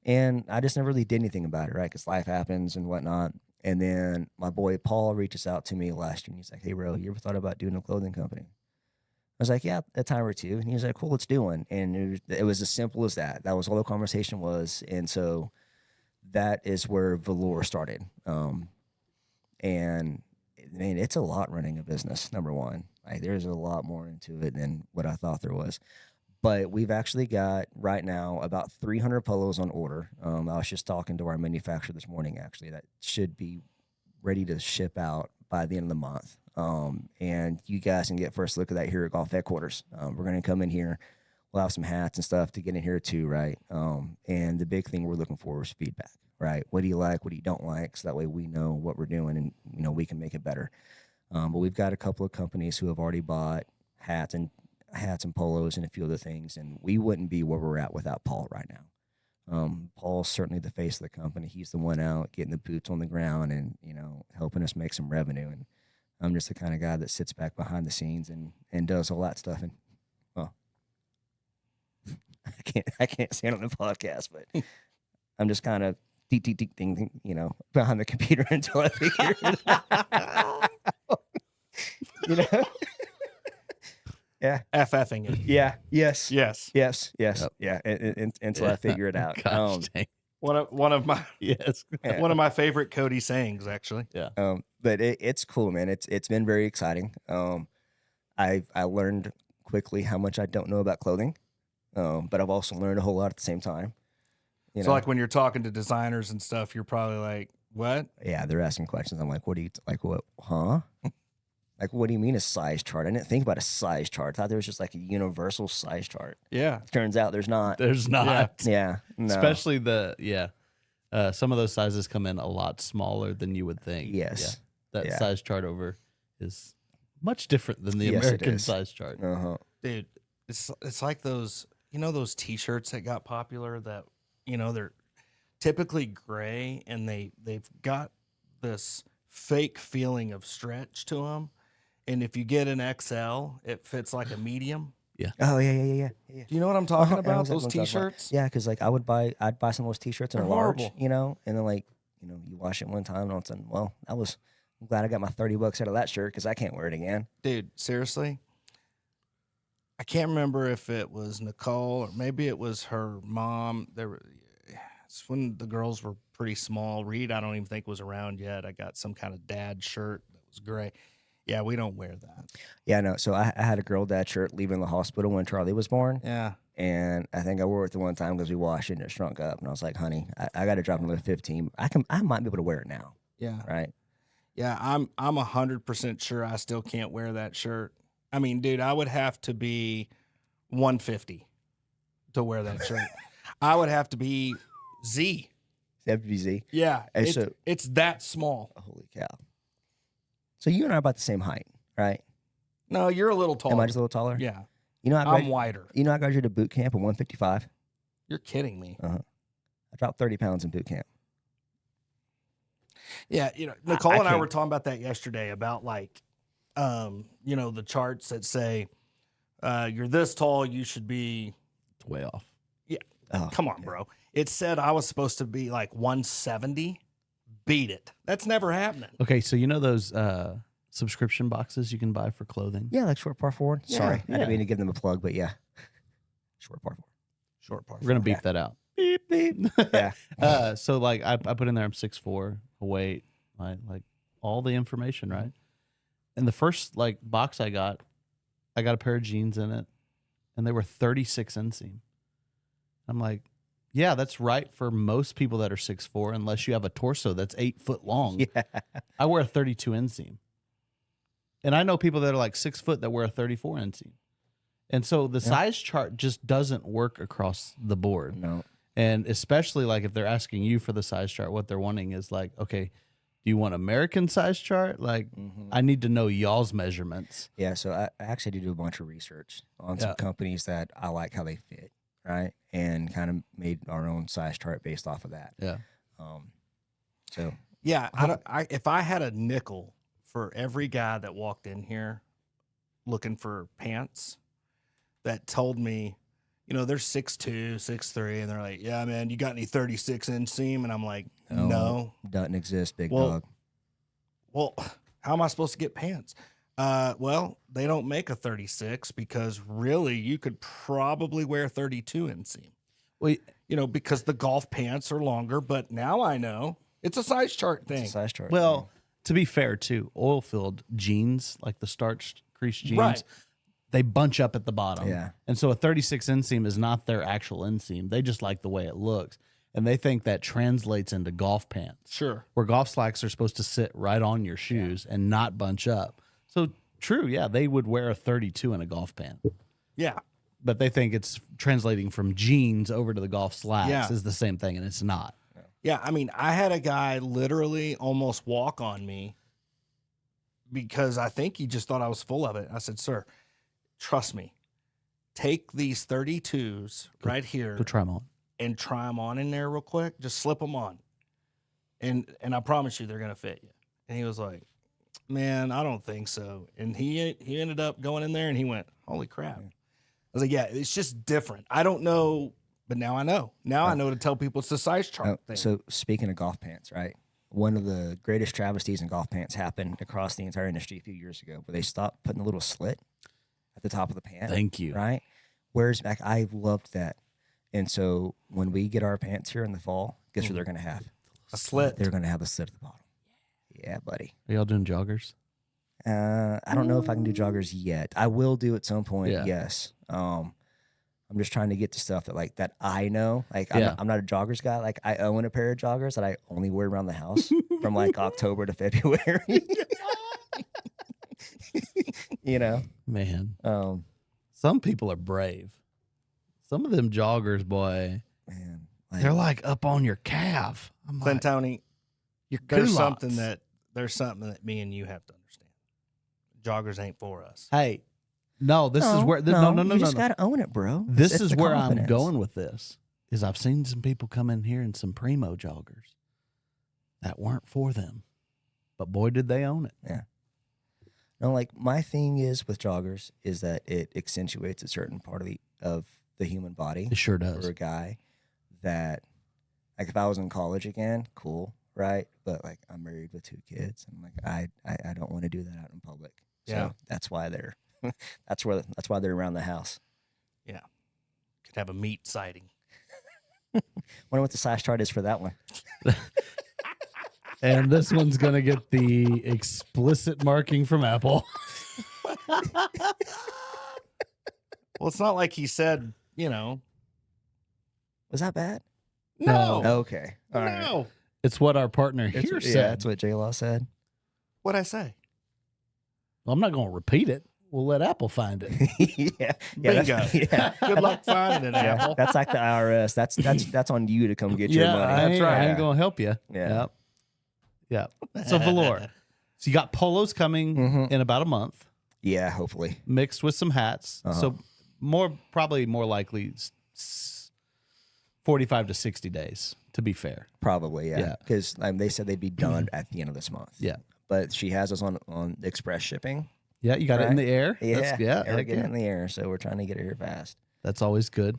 and I just never really did anything about it, right, because life happens and whatnot. And then my boy Paul reaches out to me last year, and he's like, "Hey, bro, you ever thought about doing a clothing company?" I was like, "Yeah, a time or two." And he was like, "Cool, let's do one." And it was as simple as that. That was all the conversation was. And so that is where velour started. And man, it's a lot running a business, number one. Like there's a lot more into it than what I thought there was. But we've actually got right now about 300 polos on order. I was just talking to our manufacturer this morning, actually, that should be ready to ship out by the end of the month. And you guys can get first look at that here at Golf Headquarters. We're going to come in here. We'll have some hats and stuff to get in here too, right? And the big thing we're looking for is feedback, right? What do you like? What do you don't like? So that way we know what we're doing and, we can make it better. But we've got a couple of companies who have already bought hats and polos and a few other things. And we wouldn't be where we're at without Paul right now. Paul's certainly the face of the company. He's the one out getting the boots on the ground and, helping us make some revenue. And I'm just the kind of guy that sits back behind the scenes and does all that stuff. And well, I can't say it on the podcast, but I'm just kind of ding, behind the computer until I figure it out. Yeah. FFing it. Yeah. Yes. Yes. Yes. Yep. Yeah. Until I figure it out. Gosh, dang. One of my Yes. Yeah. one of my favorite Cody sayings, actually. But it's cool, man. It's been very exciting. I learned quickly how much I don't know about clothing, but I've also learned a whole lot at the same time. So like when you're talking to designers and stuff, you're probably like, "What?" Yeah, they're asking questions. I'm like, "What do you like? What? Huh? Like, what do you mean a size chart? I didn't think about a size chart. I thought there was just like a universal size chart. Yeah. Turns out there's not. There's not. Yeah, no. Especially some of those sizes come in a lot smaller than you would think. Yes. Yeah. That Yeah. size chart over is much different than the Yes, it American is. size chart. Dude, it's like those, those T-shirts that got popular that, they're typically gray and they've got this fake feeling of stretch to them. And if you get an XL, it fits like a medium. Oh yeah. Do you know what I'm talking I about? was like, Those ones I was like- T-shirts? Yeah, because like I'd buy some of those T-shirts in a They're large, horrible. you know, and then like you wash it one time and all of a sudden, well, I'm glad I got my $30 out of that shirt because I can't wear it again. Dude, seriously? I can't remember if it was Nicole or maybe it was her mom. It's when the girls were pretty small. Reed, I don't even think was around yet. I got some kind of dad shirt that was gray. Yeah, we don't wear that. Yeah, no. So I had a girl dad shirt leaving the hospital when Charlie was born. Yeah. And I think I wore it the one time because we washed it and it shrunk up. And I was like, honey, I got to drop another 15. I might be able to wear it now. Yeah. Right. Yeah, I'm 100% sure I still can't wear that shirt. I mean, dude, I would have to be 150 to wear that shirt. I would have to be Z. FBZ. Yeah, And it's that small. Holy cow. So you and I are about the same height, right? No, you're a little taller. Am I just a little taller? Yeah, You know, I'm wider. You know, I graduated boot camp at 155. You're kidding me. I dropped 30 pounds in boot camp. Yeah, Nicole and I can't- were talking about that yesterday about like, the charts that say you're this tall, you should be. It's way off. Oh, Come on, bro. It said I was supposed to be like 170. Beat it. That's never happening. Okay, so you know those subscription boxes you can buy for clothing? Yeah, like short par forward. Yeah, Sorry, I yeah. didn't mean to give them a plug, but yeah, short par forward. Short part. We're gonna beep that out. Beep beep. Yeah. So like I put in there I'm 6'4", weight, like all the information, right? And the first like box I got a pair of jeans in it, and they were 36 inseam. I'm like, yeah, that's right for most people that are 6'4", unless you have a torso that's 8 foot long. Yeah. I wear a 32 inseam. And I know people that are like 6 foot that wear a 34 inseam. And so the size chart just doesn't work across the board. No. And especially like if they're asking you for the size chart, what they're wanting is like, okay, do you want American size chart? Like, I need to know y'all's measurements. Yeah. So I actually did do a bunch of research on some companies that I like how they fit, right? And kind of made our own size chart based off of that. Yeah. So Yeah, if I had a nickel for every guy that walked in here looking for pants that told me, they're 6'2", 6'3", and they're like, yeah, man, you got any 36 inseam? And I'm like, no. doesn't exist, big Well, dog. Well, how am I supposed to get pants? Well, they don't make a 36 because really you could probably wear 32 inseam. Wait, Because the golf pants are longer, but now I know it's a size chart thing. It's a size chart. well, to be fair too, oil-filled jeans, like the starched crease jeans, Right. they bunch up at the bottom. Yeah. And so a 36 inseam is not their actual inseam. They just like the way it looks. And they think that translates into golf pants. Sure. Where golf slacks are supposed to sit right on your shoes and not bunch up. So true, yeah, they would wear a 32 in a golf pant. Yeah. But they think it's translating from jeans over to the golf slacks Yeah. is the same thing, and it's not. Yeah, I mean, I had a guy literally almost walk on me because I think he just thought I was full of it. I said, sir, trust me. Take these 32s right here Go try them on. and try them on in there real quick. Just slip them on. And I promise you they're going to fit you. And he was like, man, I don't think so. And he ended up going in there and he went, holy crap. I was like, yeah, it's just different. I don't know, but now I know. Now I know to tell people it's the size chart thing. So speaking of golf pants, right? One of the greatest travesties in golf pants happened across the entire industry a few years ago, where they stopped putting a little slit at the top of the pant. Thank you. Right? Whereas back, I loved that. And so when we get our pants here in the fall, guess what they're going to have? A slit. They're going to have a slit at the bottom. Yeah, buddy. Are y'all doing joggers? I don't know if I can do joggers yet. I will do at some point. Yeah. Yes. I'm just trying to get to stuff that I know. Like Yeah. I'm not a joggers guy. Like I own a pair of joggers that I only wear around the house from like October to February. Man, Um, some people are brave. Some of them joggers, boy, man, they're like up on your calf. I'm Clint like, Tony, your there's culottes. something that me and you have to understand. Joggers ain't for us. Hey, no, this is where no. You just gotta own it, bro. This It's is the where confidence. I'm going with this. Is I've seen some people come in here in some primo joggers that weren't for them. but boy, did they own it. Yeah. No, like my thing is with joggers is that it accentuates a certain part of the human body It sure does. for a guy that, like, if I was in college again, cool, right? But like I'm married with 2 kids, and like I don't want to do that out in public. So Yeah. that's why they're that's why they're around the house. Yeah. Could have a meat sighting. Wonder what the size chart is for that one. And this one's going to get the explicit marking from Apple. Well, it's not like he said, you know. Was that bad? No. Okay. All right. No. It's what our partner It's- here yeah, said. that's what J Law said. What'd I say? Well, I'm not going to repeat it. We'll let Apple find it. yeah. Bingo. That's, yeah. Good luck finding it, Yeah, Apple. that's like the IRS. That's on you to come get your money. I ain't, I Yeah. ain't going to help you. Yeah. Yep. So, Valor. So, you got polos coming Mhm. in about a month, Yeah, hopefully. mixed with some hats. Uh-huh. So, probably more likely 45 to 60 days, to be fair. Probably, Yeah. yeah. Because they said they'd be done at the end of this month. Yeah. But she has us on express shipping. Yeah, you got it in the air. Yeah. Yeah, We're heck getting yeah. it in the air, so we're trying to get it here fast. That's always good.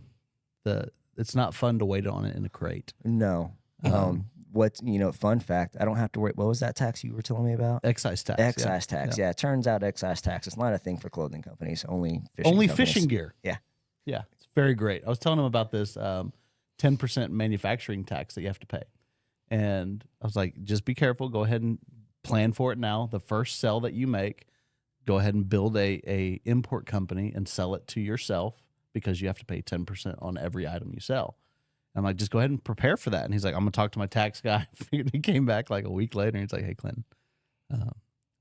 It's not fun to wait on it in a crate. No. Fun fact, I don't have to worry. What was that tax you were telling me about? Excise tax. Excise tax. Yeah. It turns out excise tax is not a thing for clothing companies, only fishing Only companies. fishing gear. Yeah. Yeah. It's very great. I was telling him about this 10% manufacturing tax that you have to pay. And I was like, just be careful. Go ahead and plan for it now. The first sell that you make, go ahead and build a import company and sell it to yourself, because you have to pay 10% on every item you sell. I'm like, just go ahead and prepare for that. And he's like, I'm going to talk to my tax guy. He came back like a week later and he's like, hey, Clinton,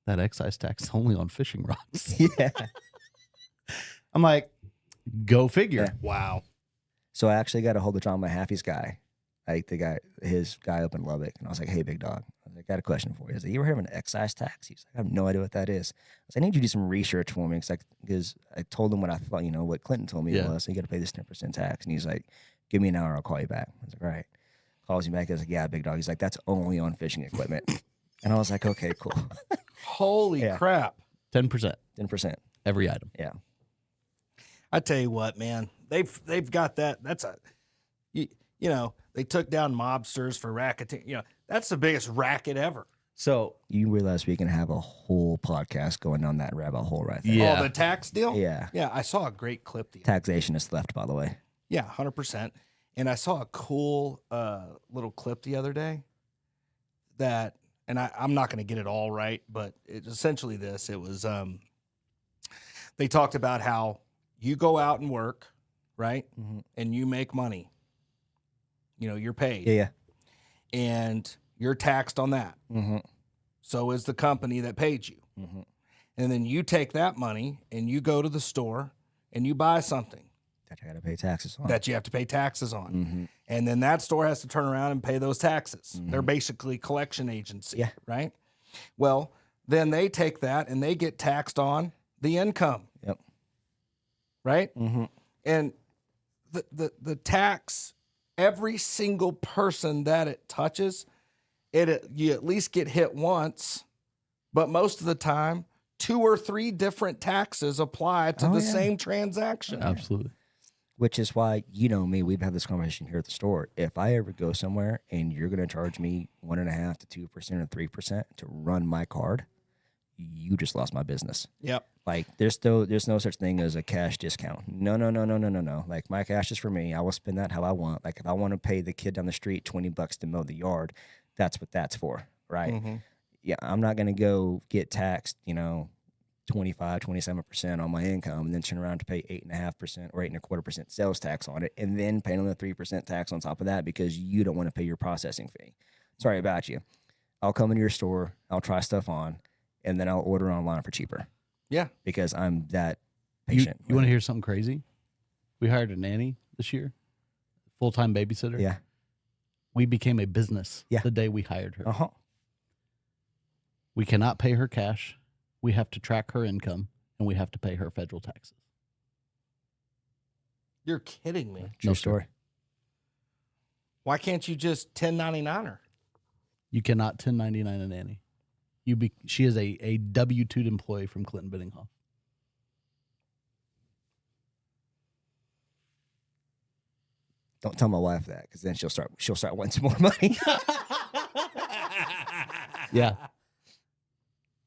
that excise tax is only on fishing rods. Yeah. I'm like, go figure. Yeah. Wow. So I actually got a hold of John Mahaffey's guy, like his guy up in Lubbock. And I was like, hey, big dog, I got a question for you. I was like, you ever heard of an excise tax? He's like, I have no idea what that is. I was like, I need you to do some research for me. Because I told him what I thought, what Clinton told me Yeah. was, so you got to pay this 10% tax. And he's like, give me an hour, I'll call you back. I was like, all right. Calls me back. I was like, yeah, big dog. He's like, that's only on fishing equipment. And I was like, okay, cool. Holy Yeah. crap. 10% 10%. every item. Yeah. I tell you what, man, they've got that. That's they took down mobsters for racketeering. That's the biggest racket ever. So You realize we can have a whole podcast going down that rabbit hole right there. Yeah. Oh, the tax deal? Yeah. Yeah, I saw a great clip. Taxation is theft, by the way. Yeah, 100%. And I saw a cool little clip the other day that, and I'm not going to get it all right, but it's essentially this. It was, they talked about how you go out and work, right? Mhm. And you make money. You're paid. Yeah. And you're taxed on that. Mm-hmm. So is the company that paid you. Mm-hmm. And then you take that money and you go to the store and you buy something That you got to pay taxes on. that you have to pay taxes on. Mm-hmm. And then that store has to turn around and pay those taxes. Mhm. They're basically collection agency, Yeah. right? Well, then they take that and they get taxed on the income, Yep. right? Mm-hmm. And the tax, every single person that it touches, you at least get hit once, but most of the time, 2 or 3 different taxes apply to Oh, the yeah. same transaction. absolutely. Which is why, me, we've had this conversation here at the store. If I ever go somewhere and you're going to charge me 1.5% to 2% or 3% to run my card, you just lost my business. Yep. Like there's no such thing as a cash discount. No. Like my cash is for me. I will spend that how I want. Like if I want to pay the kid down the street $20 to mow the yard, that's what that's for, right? Mm-hmm. Yeah, I'm not gonna go get taxed, 25, 27% on my income, and then turn around to pay 8.5% or 8.25% sales tax on it, and then pay another 3% tax on top of that because you don't want to pay your processing fee. Sorry about you. I'll come into your store, I'll try stuff on, and then I'll order online for cheaper. Yeah. Because I'm that You patient. want to hear something crazy? We hired a nanny this year, full-time babysitter. Yeah. We became a business Yeah. the day we hired her. Uh-huh. We cannot pay her cash. We have to track her income, and we have to pay her federal taxes. You're kidding me. True No, sir. story. Why can't you just 1099 her? You cannot 1099 a nanny. She is a W-2 employee from Clinton Biddinghoff. Don't tell my wife that, because then she'll start wanting some more money. Yeah.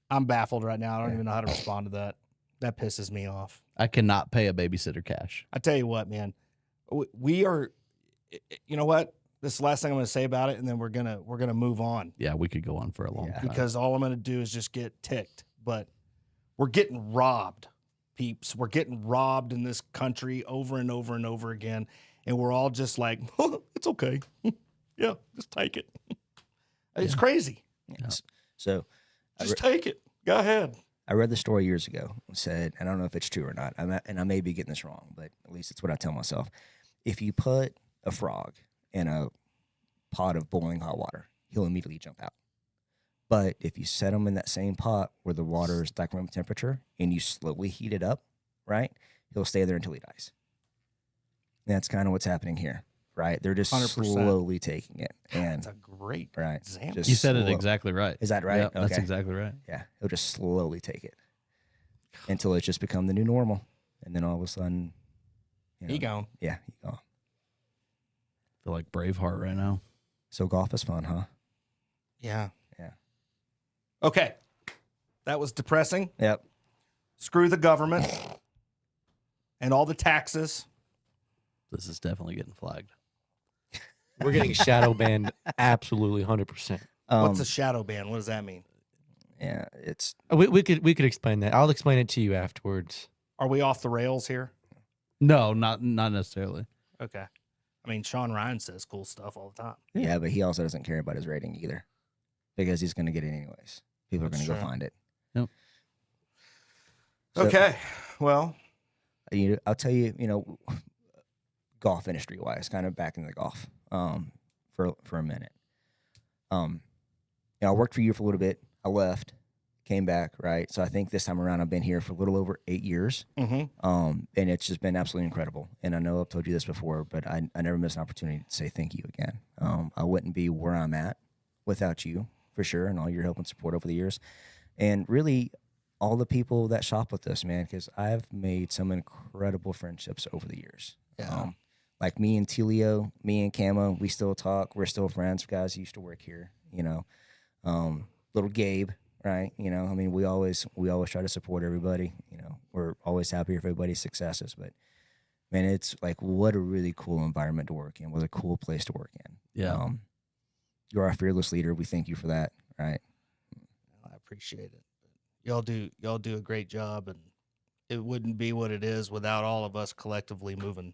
I'm baffled right now. I don't even know how to respond to that. That pisses me off. I cannot pay a babysitter cash. I tell you what, man, we are. You know what? This is the last thing I'm going to say about it, and then we're gonna move on. Yeah, we could go on for a long time. Because all I'm going to do is just get ticked. But we're getting robbed, peeps. We're getting robbed in this country over and over and over again, and we're all just like, oh, it's okay. Yeah, just take it. It's crazy. Yes. So Just take it. Go ahead. I read the story years ago. It said, I don't know if it's true or not, and I may be getting this wrong, but at least it's what I tell myself. If you put a frog in a pot of boiling hot water, he'll immediately jump out. But if you set him in that same pot where the water is like room temperature and you slowly heat it up, right, he'll stay there until he dies. And that's kind of what's happening here, right? They're just 100%. slowly taking it. And That's a great right, example. just You said it slow- exactly right. Is that right? Yep, that's Okay. exactly right. Yeah, he'll just slowly take it until it's just become the new normal. And then all of a sudden, He gone. Yeah, he gone. I feel like Braveheart right now. So golf is fun, huh? Yeah. Yeah. Okay. That was depressing. Yep. Screw the government and all the taxes. This is definitely getting flagged. We're getting shadow banned absolutely 100%. What's a shadow ban? What does that mean? Yeah, it's We could explain that. I'll explain it to you afterwards. Are we off the rails here? No, not necessarily. Okay. I mean, Sean Ryan says cool stuff all the time. yeah, but he also doesn't care about his rating either, because he's going to get it anyways. People are going That's to go true. find it. Yep. So, Okay. Well, I'll tell you, golf industry wise, kind of back in the golf, for a minute. I worked for you for a little bit. I left, came back, right? So I think this time around I've been here for a little over 8 years. mhm. And it's just been absolutely incredible. And I know I've told you this before, but I never miss an opportunity to say thank you again. I wouldn't be where I'm at without you, for sure, and all your help and support over the years. And really, all the people that shop with us, man, because I've made some incredible friendships over the years. Yeah. Like me and Telio, me and Camo, we still talk. We're still friends. Guys who used to work here, little Gabe, right? We always try to support everybody. We're always happy for everybody's successes. But man, it's like, what a really cool environment to work in. What a cool place to work in. Yeah. You're our fearless leader. We thank you for that, right? I appreciate it. Y'all do a great job, and it wouldn't be what it is without all of us collectively moving,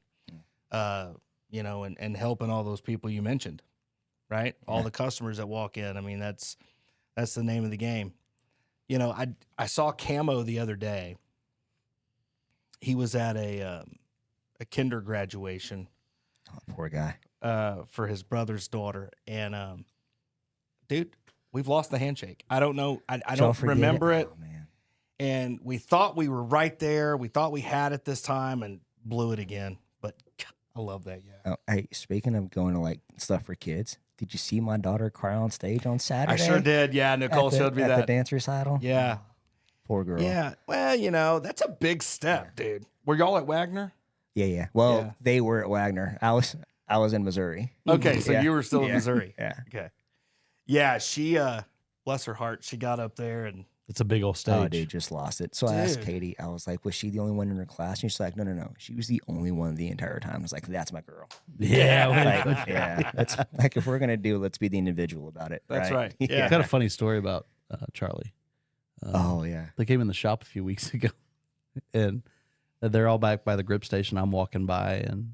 and helping all those people you mentioned, right? All the customers that walk in. I mean, that's the name of the game. I saw Camo the other day. He was at a kinder graduation Oh, poor guy. for his brother's daughter, and dude, we've lost the handshake. I don't know. I Y'all don't forget remember it. Oh, man. And we thought we were right there. We thought we had it this time and blew it again. But I love that. Yeah. Oh, hey, speaking of going to like stuff for kids, did you see my daughter cry on stage on Saturday? I sure did. Yeah. Nicole showed me at the that. dance recital. Yeah. Poor girl. Yeah. Well, that's a big step, dude. Were y'all at Wagner? Yeah. Well, Yeah. they were at Wagner. I was in Missouri. Okay. So Yeah. you were still in Yeah. Missouri. Yeah. Okay. Yeah. She, bless her heart, she got up there and It's a big old stage. Oh, dude, just lost it. So I asked Dude. Katie, I was like, was she the only one in her class? And she's like, no. She was the only one the entire time. I was like, that's my girl. Yeah. Like, yeah. That's like, if we're going to do, let's be the individual about it. That's right. I Yeah. got a funny story about Charlie. Oh, yeah. They came in the shop a few weeks ago, and they're all back by the grip station. I'm walking by, and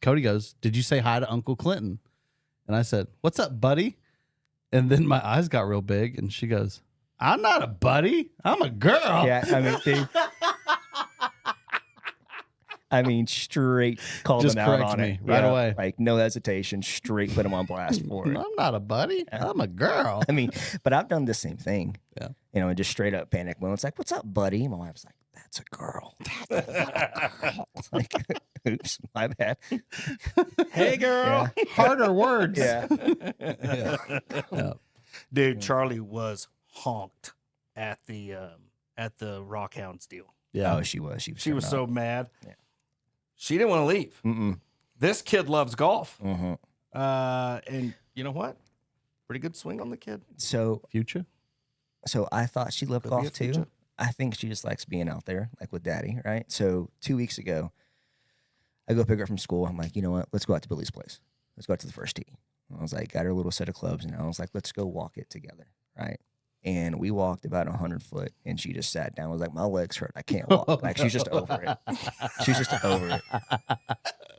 Cody goes, "Did you say hi to Uncle Clinton?" And I said, "What's up, buddy?" And then my eyes got real big, and she goes, "I'm not a buddy. I'm a girl." Yeah. I mean, dude. Straight called Just him out corrects on me it. right away. Like, no hesitation. Straight put him on blast for it. I'm not a buddy. I'm a girl. But I've done the same thing. Yeah. And just straight up panic moments. Like, what's up, buddy? My wife's like, that's a girl. It's like, oops, my bad. Hey, girl. Harder words. Yeah. Yeah. Dude, Charlie was honked at the Rockhounds deal. Yeah. Oh, she was. She was. She was so showing mad. Yeah. She didn't want to leave. up. Mm-mm. This kid loves golf. Mm-hmm. And you know what? Pretty good swing on the kid. So Future. I thought she loved Could be a golf too. future. I think she just likes being out there, like with daddy, right? So 2 weeks ago, I go pick her up from school. I'm like, you know what? Let's go out to Billy's place. Let's go out to the first tee. I was like, got her a little set of clubs, and I was like, let's go walk it together, right? And we walked about 100 foot, and she just sat down. I was like, my legs hurt. I can't walk. Like, she's just over it. She's just over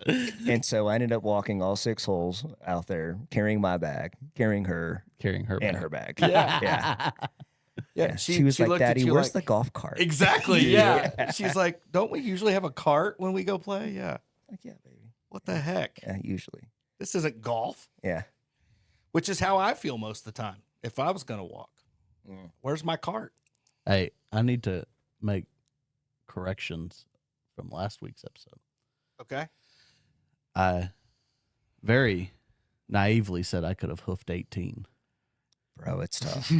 it. And so I ended up walking all 6 holes out there, carrying my bag, carrying her, Carrying her and back. her bag. Yeah. Yeah. Yeah, She was like, looked at Daddy, you where's like- the golf cart? Exactly. Yeah. Yeah. She's like, don't we usually have a cart when we go play? Yeah. Like, yeah, baby. What the heck? Yeah, usually. This isn't golf, Yeah. which is how I feel most of the time. If I was going to walk, Mm. where's my cart? Hey, I need to make corrections from last week's episode. Okay. I very naively said I could have hoofed 18. Bro, it's tough.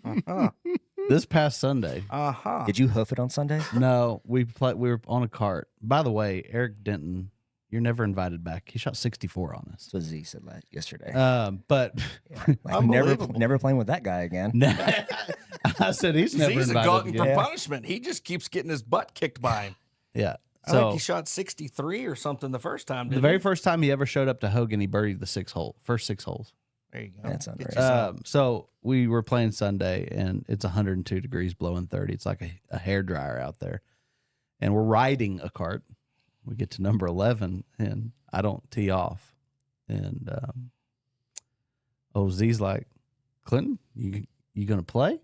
Uh-huh. This past Sunday. Uh-huh. Did you hoof it on Sunday? No, we were on a cart. By the way, Eric Denton, you're never invited back. He shot 64 on us. That's what Z said yesterday. But Yeah. Like, never Unbelievable. playing with that guy again. I said he's never He's a invited glutton for again. punishment. He just keeps getting his butt kicked by him. Yeah. I think So he shot 63 or something the first time. the Didn't very he? first time he ever showed up to Hogan, he birdied the first 6 holes. There you go. That's Get unreal. yourself- So we were playing Sunday, and it's 102 degrees, blowing 30. It's like a hair dryer out there, and we're riding a cart. We get to number 11, and I don't tee off, and Z's like, Clinton, you gonna play?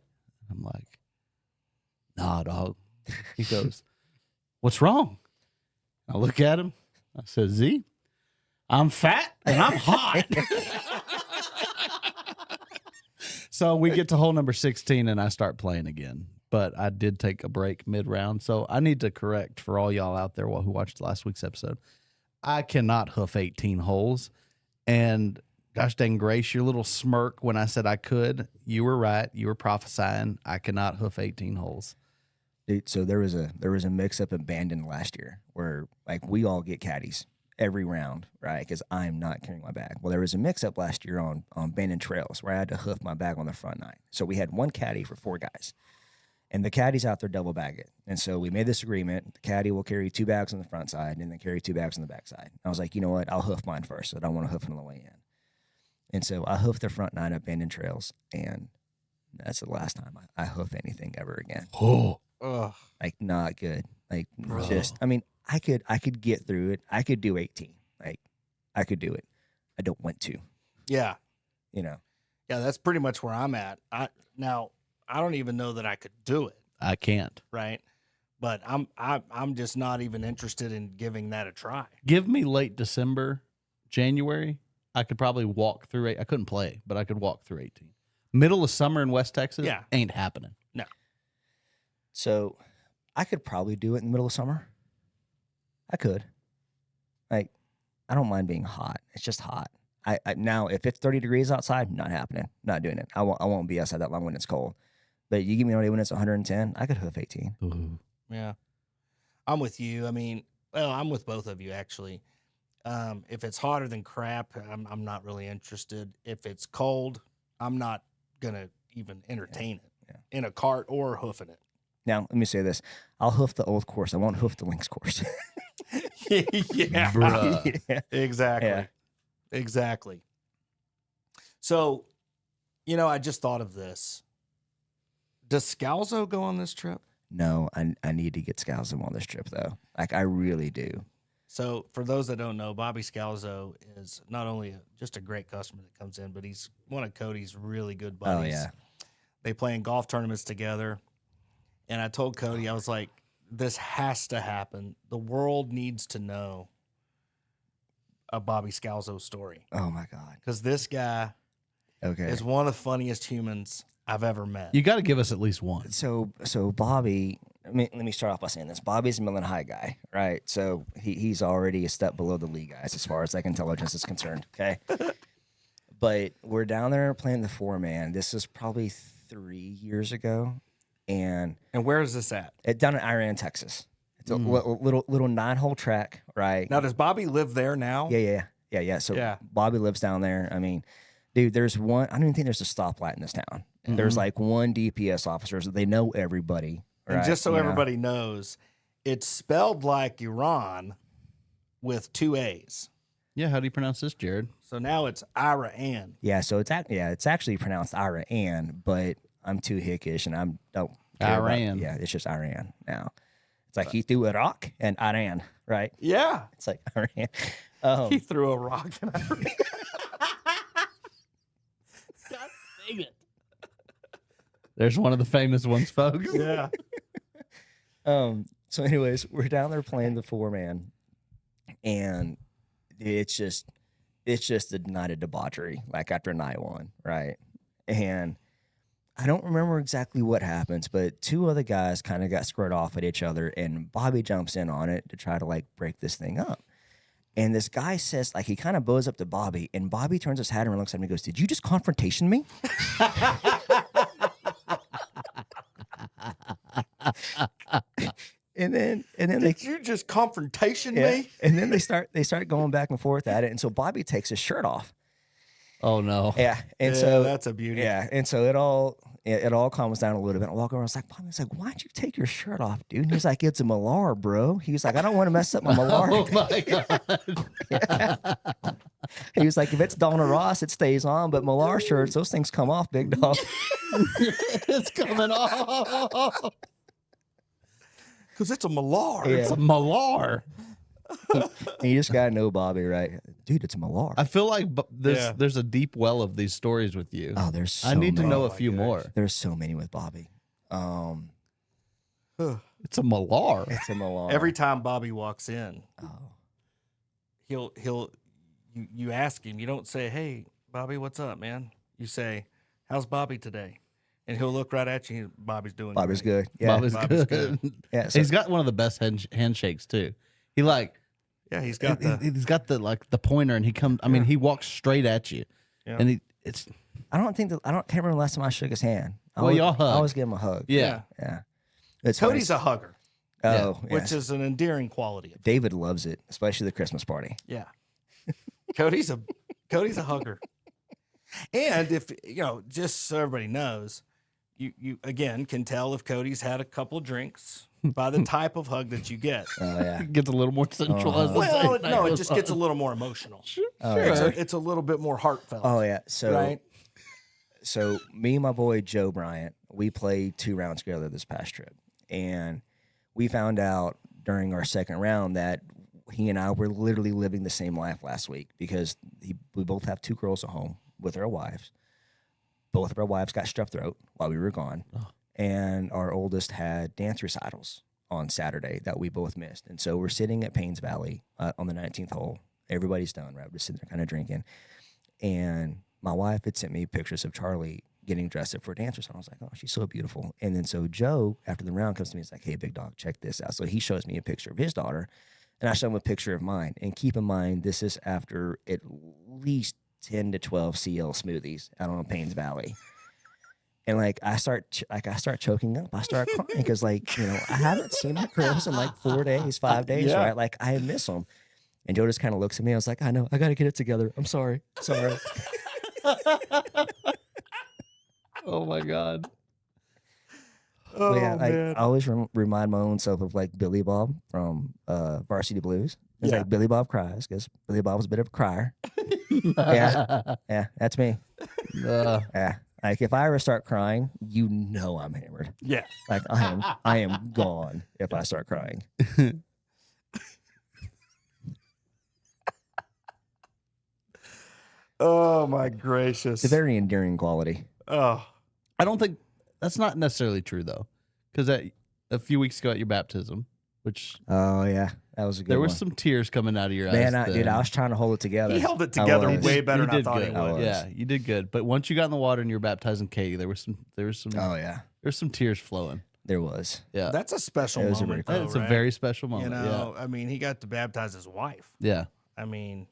I'm like, nah, dog. He goes, what's wrong? I look at him. I said, Z, I'm fat and I'm hot. So we get to hole number 16 and I start playing again. But I did take a break mid-round. So I need to correct for all y'all out there who watched last week's episode. I cannot hoof 18 holes. And gosh dang grace, your little smirk when I said I could, you were right. You were prophesying. I cannot hoof 18 holes. Dude, so there was a mix up in Bandon last year where like we all get caddies every round, right? Because I'm not carrying my bag. Well, there was a mix up last year on Bandon Trails where I had to hoof my bag on the front 9. So we had one caddy for 4 guys. And the caddies out there double bag it. And so we made this agreement. The caddy will carry 2 bags on the front side and then carry 2 bags on the back side. I was like, you know what? I'll hoof mine first. I don't want to hoof it on the way in. And so I hoofed the front 9 up Bandon Trails. And that's the last time I hoof anything ever again. Oh, Ugh. Like, not good. Like, Bro. I mean, I could get through it. I could do 18. Like, I could do it. I don't want to, Yeah. you know. Yeah, that's pretty much where I'm at. I don't even know that I could do it, I can't. right? But I'm just not even interested in giving that a try. Give me late December, January. I could probably walk through it. I couldn't play, but I could walk through 18. Middle of summer in West Texas, Yeah. ain't happening. So I could probably do it in the middle of summer. I could. Like, I don't mind being hot. It's just hot. I now, if it's 30 degrees outside, not happening. Not doing it. I won't be outside that long when it's cold. But you give me when it's 110, I could hoof 18. Ooh. Yeah. I'm with you. I mean, well, I'm with both of you actually. If it's hotter than crap, I'm not really interested. If it's cold, I'm not gonna even entertain it in a cart or hoofing it. Now, let me say this. I'll hoof the old course. I won't hoof the links course. Yeah. Bruh. Yeah. Exactly. Yeah. Exactly. So, I just thought of this. Does Scalzo go on this trip? No, I need to get Scalzo on this trip, though. Like, I really do. So, for those that don't know, Bobby Scalzo is not only just a great customer that comes in, but he's one of Cody's really good buddies. Oh, yeah. They play in golf tournaments together. And I told Cody, I was like, this has to happen. The world needs to know a Bobby Scalzo story. Oh, my God. Because this guy Okay. is one of the funniest humans I've ever met. You got to give us at least one. So Bobby, let me start off by saying this. Bobby's a Millen High guy, right? So he's already a step below the league guys as far as like intelligence is concerned, okay? But we're down there playing the 4-man. This is probably 3 years ago, and where is this at? down in Iran, Texas. It's a little 9-hole track, right? Now, does Bobby live there now? Yeah. So Bobby lives down there. I mean, dude, there's one. I don't even think there's a stoplight in this town. There's like one DPS officer. They know everybody. Right? And just so everybody knows, it's spelled like Iran with 2 A's. Yeah, how do you pronounce this, Jared? So now it's Iran. Yeah, so it's actually pronounced Iran, but I'm too hickish and I don't care Iran. About, it's just Iran now. It's like he threw Iraq and Iran, right? Yeah. It's like Iran. He threw a rock and Iran. God dang it. There's one of the famous ones, folks. Yeah. So anyways, we're down there playing the 4-man, and it's just a night of debauchery, like after night 1, right? And I don't remember exactly what happens, but 2 other guys kind of got squared off at each other, and Bobby jumps in on it to try to like break this thing up. And this guy says, like, he kind of bows up to Bobby, and Bobby turns his head and looks at him and goes, "Did you just confrontation me?" And then Did you just confrontation me? And then they start going back and forth at it, and so Bobby takes his shirt off. Oh no. Yeah, and Yeah, so that's a beauty. Yeah, and so it all calms down a little bit. I walk over, I was like, Bobby's like, "Why'd you take your shirt off, dude?" And he's like, "It's a Malar, bro." He was like, "I don't want to mess up my Malar." Oh my god. He was like, "If it's Donna Ross, it stays on, but Malar shirts, those things come off, big dog." It's coming off. Because it's a Malar. Yeah. It's a Malar. And you just gotta know Bobby, right? Dude, it's a Malar. I feel like there's a deep well of these stories with you. Oh, there's so I need to many. know a my few gosh. more. There's so many with Bobby. It's a Malar. It's a Malar. Every time Bobby walks in, Oh. you ask him. You don't say, "Hey, Bobby, what's up, man?" You say, "How's Bobby today?" And he'll look right at you. Bobby's doing Bobby's great. good. Yeah. Bobby's Bobby's good. Yeah, so- He's got one of the best handshakes too. He like Yeah, he's got the. he's got the like the pointer, and he comes. I mean, he walks straight at you, Yeah. and can't remember the last time I shook his hand. Well, y'all hug. I always give him a hug. yeah. Yeah. It's Cody's funny. a hugger, Oh, which is an endearing quality. David loves it, especially the Christmas party. Yeah, Cody's a hugger. And if just so everybody knows, you again can tell if Cody's had a couple drinks by the type of hug that you get. Oh yeah. It gets a little more sensual. as the Well, night no, it goes just gets a on. little more emotional. Oh, Sure. It's a little bit more heartfelt. Oh yeah. So right? so me and my boy Joe Bryant, we played 2 rounds together this past trip, and we found out during our second round that he and I were literally living the same life last week because we both have 2 girls at home with our wives. Both of our wives got strep throat while we were gone, and our oldest had dance recitals on Saturday that we both missed. And so we're sitting at Paynes Valley on the 19th hole. Everybody's done, right? We're just sitting there kind of drinking, and my wife had sent me pictures of Charlie getting dressed up for a dance recital. I was like, "Oh, she's so beautiful." And then so Joe, after the round, comes to me and is like, "Hey, big dog, check this out." So he shows me a picture of his daughter, and I show him a picture of mine. And keep in mind, this is after at least 10 to 12 CL smoothies out on Paynes Valley. And I start choking up. I start crying because I haven't seen my girls in like 4 days, 5 days, Yeah. right? Like I miss them. And Joe just kind of looks at me. I was like, "I know, I got to get it together. I'm sorry. Oh my god. Oh, But yeah, man. I always remind my own self of like Billy Bob from Varsity Blues. It's Yeah. like Billy Bob cries because Billy Bob was a bit of a crier. Yeah, that's me. Yeah, like if I ever start crying, I'm hammered. Yeah. Like I am gone if I start crying. Oh my gracious. It's a very endearing quality. Oh. I don't think that's not necessarily true though, because a few weeks ago at your baptism, which Oh yeah, that was a good there one. was some tears coming out of your Man, eyes. dude, I was trying to hold it together. He held it I together was. way better You than I did thought he good. I would. was. Yeah, you did good. But once you got in the water and you were baptizing Katie, there was some Oh yeah, there's some tears flowing. there was. Yeah, That's a special It was a moment. very- though, it's a right? very special moment. I mean, he got to baptize his wife. Yeah, I mean,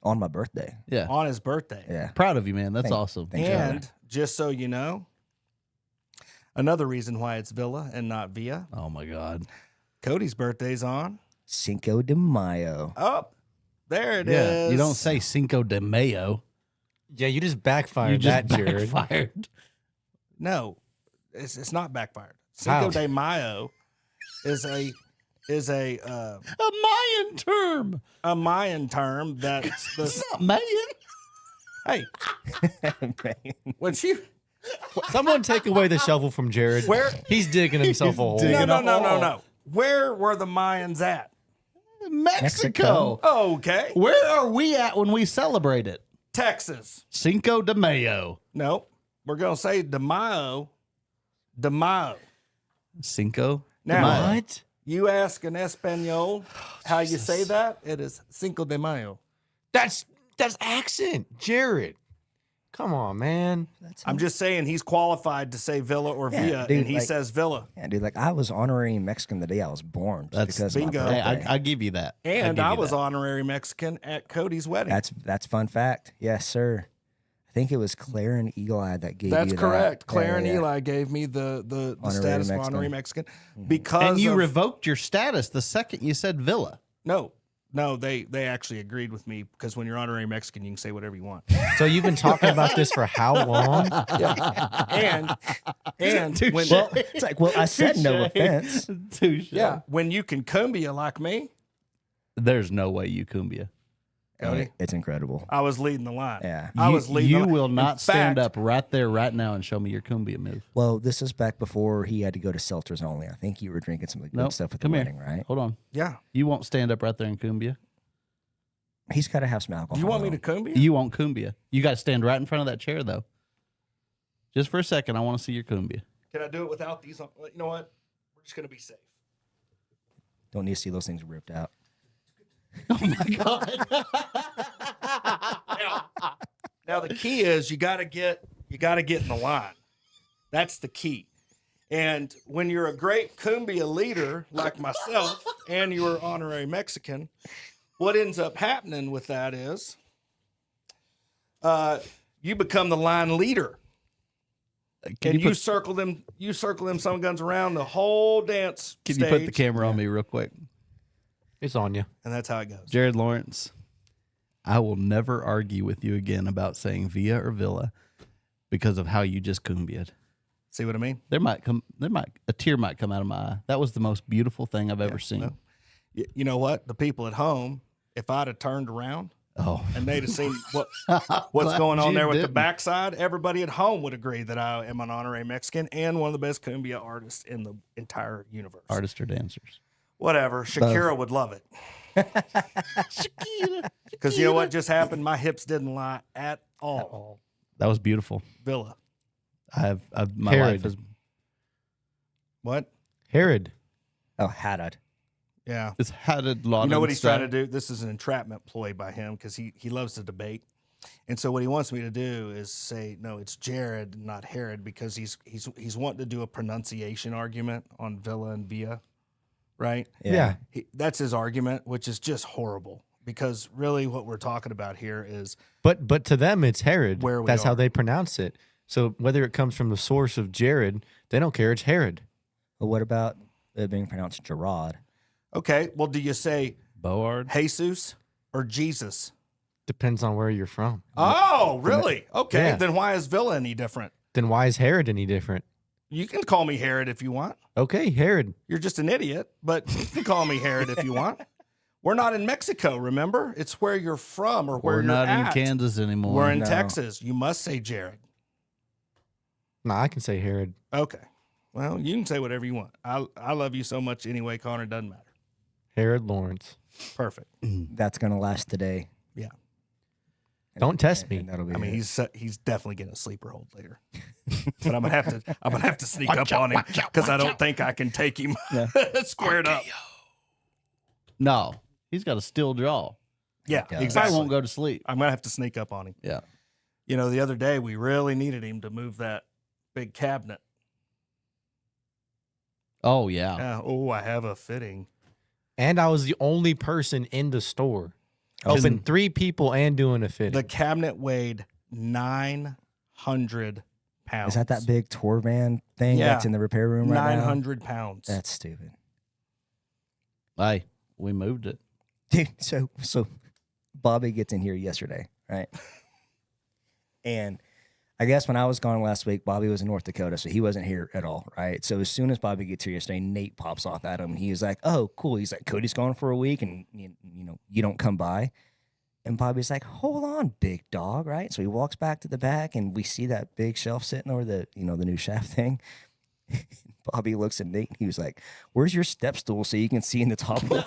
On my birthday. yeah. on his birthday. Yeah. Proud of you, man. That's Thank- awesome. thank you. And just so you know, Another reason why it's Villa and not Via. Oh my God. Cody's birthday's on. Cinco de Mayo. Oh, there it is. You don't say Cinco de Mayo. Yeah, you just backfired You just that, Jared. backfired. No, it's not backfired. Cinco How? de Mayo is a A Mayan term. Mayan term that's It's the not Mayan. hey Man. when she Someone take away the shovel from Jared. Where- He's digging himself a hole. digging no. Where were the Mayans at? Mexico. Okay, Where are we at when we celebrate it? Texas. Cinco de Mayo. No, we're gonna say de Mayo. De Mayo. Cinco de Now- Mayo. What? You ask an Espanol how you say that, it is Cinco de Mayo. That's accent, Jared. Come on, man. I'm just saying he's qualified to say Villa or Yeah, Via, dude, and he like- says Villa. Yeah, dude, like I was honorary Mexican the day I was born. Just That's because of my bingo. Hey, birthday. I give you that. And give I you was that. honorary Mexican at Cody's wedding. That's fun fact. Yes, sir. I think it was Claire and Eagle Eye that gave That's you that. correct. Claire Yeah, and yeah. Eli gave me the Honorary status of Mexican. honorary Mexican because And you of- revoked your status the second you said Villa. no, they actually agreed with me because when you're honorary Mexican, you can say whatever you want. So you've been talking about this for how long? And when Well, it's like, well, I said no Touche. offense. Touche. yeah, when you can cumbia like me, There's no way you cumbia. Cody, It's incredible. I was leading the line. Yeah. I was leading. You the line. will In not stand fact, up right there, right now, and show me your cumbia move. Well, this is back before he had to go to seltzers only. I think you were drinking some of the good Nope. stuff at the Come here. wedding, right? Hold on. Yeah. You won't stand up right there and cumbia. He's got to have some alcohol. Do you want me though. to cumbia? You won't cumbia. You got to stand right in front of that chair, though. Just for a second, I want to see your cumbia. Can I do it without these? On? You know what? We're just gonna be safe. Don't need to see those things ripped out. Oh my God. Now the key is you got to get in the line. That's the key. And when you're a great cumbia leader like myself, and you're honorary Mexican, what ends up happening with that is, you become the line leader, Can and you you circle them. You circle them some guns around the whole dance. Can you put the stage, camera on me real quick? It's on you. And that's how it goes. Jared Lawrence, I will never argue with you again about saying Villa or Villa because of how you just cumbia'd. See what I mean? A tear might come out of my eye. That was the most beautiful thing I've ever seen. well. You know what? The people at home, if I'd have turned around Oh, and they'd have seen what's Glad going on you there with the didn't. backside, everybody at home would agree that I am an honorary Mexican and one of the best cumbia artists in the entire universe. artists or dancers. Whatever. Shakira would love it. Shakira. Because you know what just happened? My hips didn't lie at all. That was beautiful. Villa. My Herod. life is. What? Herod. Oh, Hadad. Yeah. It's had a lot. You of know what he's stuff. trying to do? This is an entrapment ploy by him because he loves to debate. And so what he wants me to do is say, no, it's Jared, not Herod, because he's wanting to do a pronunciation argument on Villa and Via, right? Yeah. That's his argument, which is just horrible because really what we're talking about here is But to them, it's Herod. Where we That's how are. they pronounce it. So whether it comes from the source of Jared, they don't care. It's Herod. But what about it being pronounced Gerard? okay. Well, do you say Board. Jesus or Jesus? Depends on where you're from. Oh, really? Okay. Yeah. Then why is Villa any different? Then why is Herod any different? You can call me Herod if you want. Okay, Herod. You're just an idiot, but you can call me Herod if you want. We're not in Mexico, remember? It's where you're from or where We're you're not in at. Kansas anymore. We're in No. Texas. You must say Jared. Nah, I can say Herod. Okay. Well, you can say whatever you want. I love you so much anyway, Connor. It doesn't matter. Herod Lawrence. Perfect. That's gonna last today. Yeah. Don't test me. And that'll be I mean, it. he's definitely getting a sleeper hold later, but I'm gonna have to sneak up on him because I don't think I can take him squared up. No, he's got a still jaw. Yeah, Yeah. He exactly. won't go to sleep. I'm gonna have to sneak up on him. Yeah. You know, the other day we really needed him to move that big cabinet. Oh yeah. I have a fitting. And I was the only person in the store. Oh, Helping 3 people and doing a fitting. The cabinet weighed 900 pounds. Is that big tour van thing Yeah. that's in the repair room right now? 900 pounds. That's stupid. Hey, we moved it. Dude, so Bobby gets in here yesterday, right? And I guess when I was gone last week, Bobby was in North Dakota, so he wasn't here at all, right? So as soon as Bobby gets here yesterday, Nate pops off at him. He was like, "Oh, cool." He's like, "Cody's gone for a week, and you don't come by." And Bobby's like, "Hold on, big dog," right? So he walks back to the back, and we see that big shelf sitting over the the new shaft thing. Bobby looks at Nate, and he was like, "Where's your step stool so you can see in the top one?"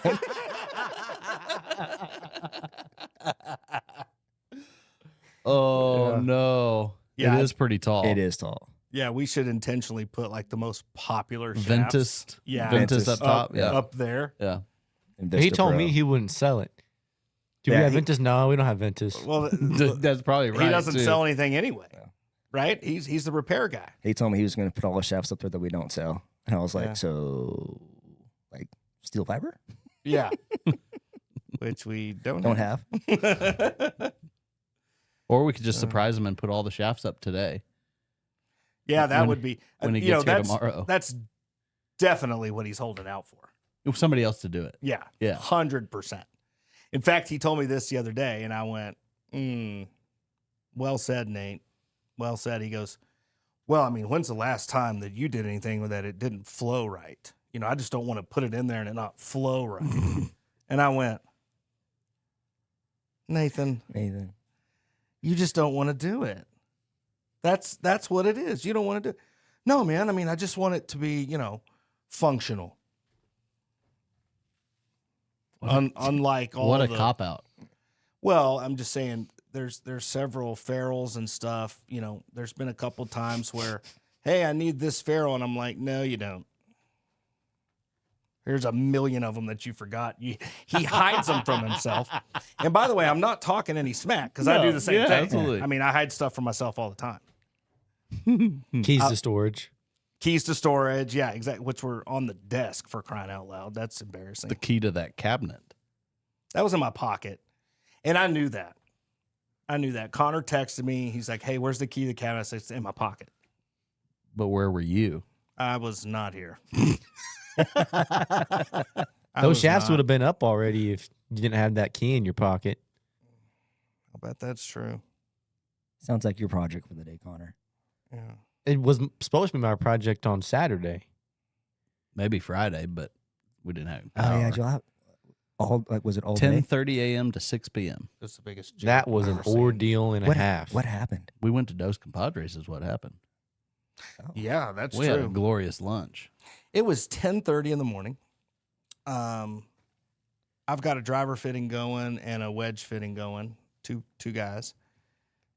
Oh no. Yeah, it is pretty tall. It is tall. Yeah, we should intentionally put like the most popular shafts. Ventus. Yeah. Ventus up top. Yeah. Up there. Yeah. And He Vista told Pro. me he wouldn't sell it. Do Yeah, we have he- Ventus? No, we don't have Ventus. Well, That's probably right. he doesn't too. sell anything anyway. Yeah. Right? He's the repair guy. He told me he was going to put all the shafts up there that we don't sell, and I was like, Yeah. "So, like steel fiber? Yeah. Which we don't have?" Or we could just surprise him and put all the shafts up today. Yeah, that When- would be when he gets here that's tomorrow. that's definitely what he's holding out for. Somebody else to do it. Yeah. Yeah. 100%. In fact, he told me this the other day, and I went, well said, Nate. Well said. He goes, well, I mean, when's the last time that you did anything with that it didn't flow right? I just don't want to put it in there and it not flow right. And I went, Nathan, you just don't want to do it. That's what it is. You don't want to do it. No, man. I mean, I just want it to be, functional. Unlike all What a the, cop out. Well, I'm just saying there's several ferrules and stuff. There's been a couple times where, hey, I need this ferrule, and I'm like, no, you don't. Here's a million of them that you forgot. He hides them from himself. And by the way, I'm not talking any smack because I do the same yeah, thing. absolutely. I mean, I hide stuff from myself all the time. Keys to storage. Keys to storage, yeah, exactly. Which were on the desk, for crying out loud. That's embarrassing. The key to that cabinet. That was in my pocket. And I knew that. Connor texted me. He's like, hey, where's the key to the cabinet? I said, it's in my pocket. But where were you? I was not here. Those shafts would have been up already if you didn't have that key in your pocket. I bet that's true. Sounds like your project for the day, Connor. Yeah. It was supposed to be my project on Saturday. Maybe Friday, but we didn't have Oh power. yeah, July. Was it all day? 10:30 a.m. to 6 p.m. That's the biggest. That joke was I've an ever seen. ordeal and a half. What happened? We went to Dos Compadres is what happened. Oh. Yeah, that's We had a true. glorious lunch. It was 10:30 in the morning. I've got a driver fitting going and a wedge fitting going. Two guys.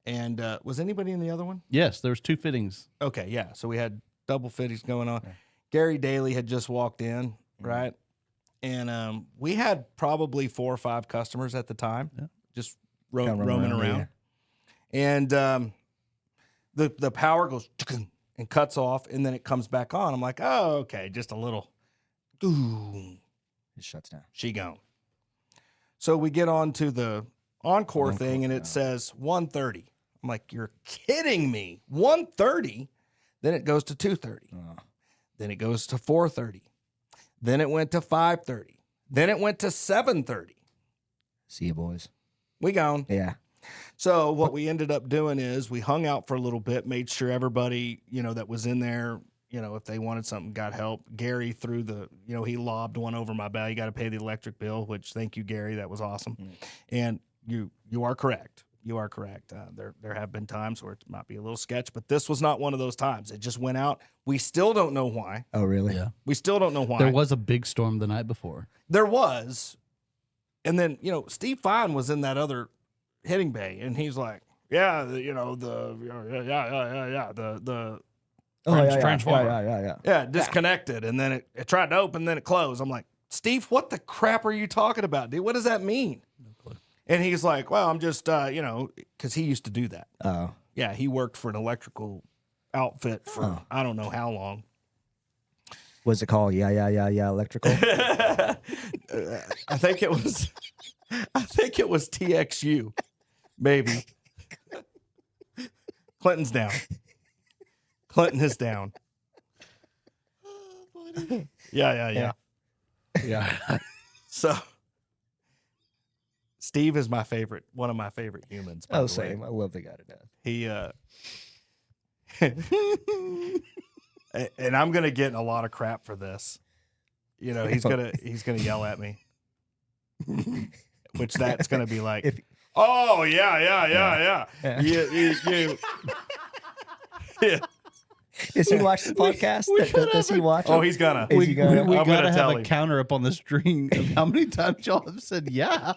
And was anybody in the other one? Yes, there was 2 fittings. Okay, yeah. So we had double fittings going on. Yeah. Gary Daly had just walked in, right? And we had probably 4 or 5 customers at the time, Yeah. just Kinda roaming around. yeah. And the power goes and cuts off, and then it comes back on. I'm like, oh, okay, just a little. Ooh, It shuts down. she gone. So we get on to the encore Encore, thing, and it yeah. says 1:30. I'm like, you're kidding me. 1:30? Then it goes to 2:30. Oh. Then it goes to 4:30. Then it went to 5:30. Then it went to 7:30. See you, boys. We gone. Yeah. So what we ended up doing is we hung out for a little bit, made sure everybody, that was in there, if they wanted something, got help. Gary threw he lobbed one over my back. You got to pay the electric bill, which thank you, Gary. That was awesome. And you are correct. You are correct. There have been times where it might be a little sketch, but this was not one of those times. It just went out. We still don't know why. Oh, really? Yeah. We still don't know why. There was a big storm the night before. There was. And then, Steve Fine was in that other hitting bay, and he's like, yeah, the Oh, yeah, Transformer. yeah. disconnected. And then it tried to open, then it closed. I'm like, Steve, what the crap are you talking about, dude? What does that mean? No clue. And he's like, well, I'm just, because he used to do that. Oh. Yeah, he worked for an electrical outfit for I don't know how long. What's it called? Yeah, electrical. I think it was TXU, maybe. Clinton's down. Clinton is down. Yeah. Yeah. So Steve is my favorite, one of my favorite humans. By Oh, the same. way. I love the guy to death. He and I'm gonna get a lot of crap for this. You know, he's gonna yell at me. Which that's gonna be like, oh yeah. You. Yeah. Does he watch the podcast? Does he watch it? Oh, he's gonna. Is We he gonna- gotta I'm gonna have tell a him. counter up on the string of how many times y'all have said yeah.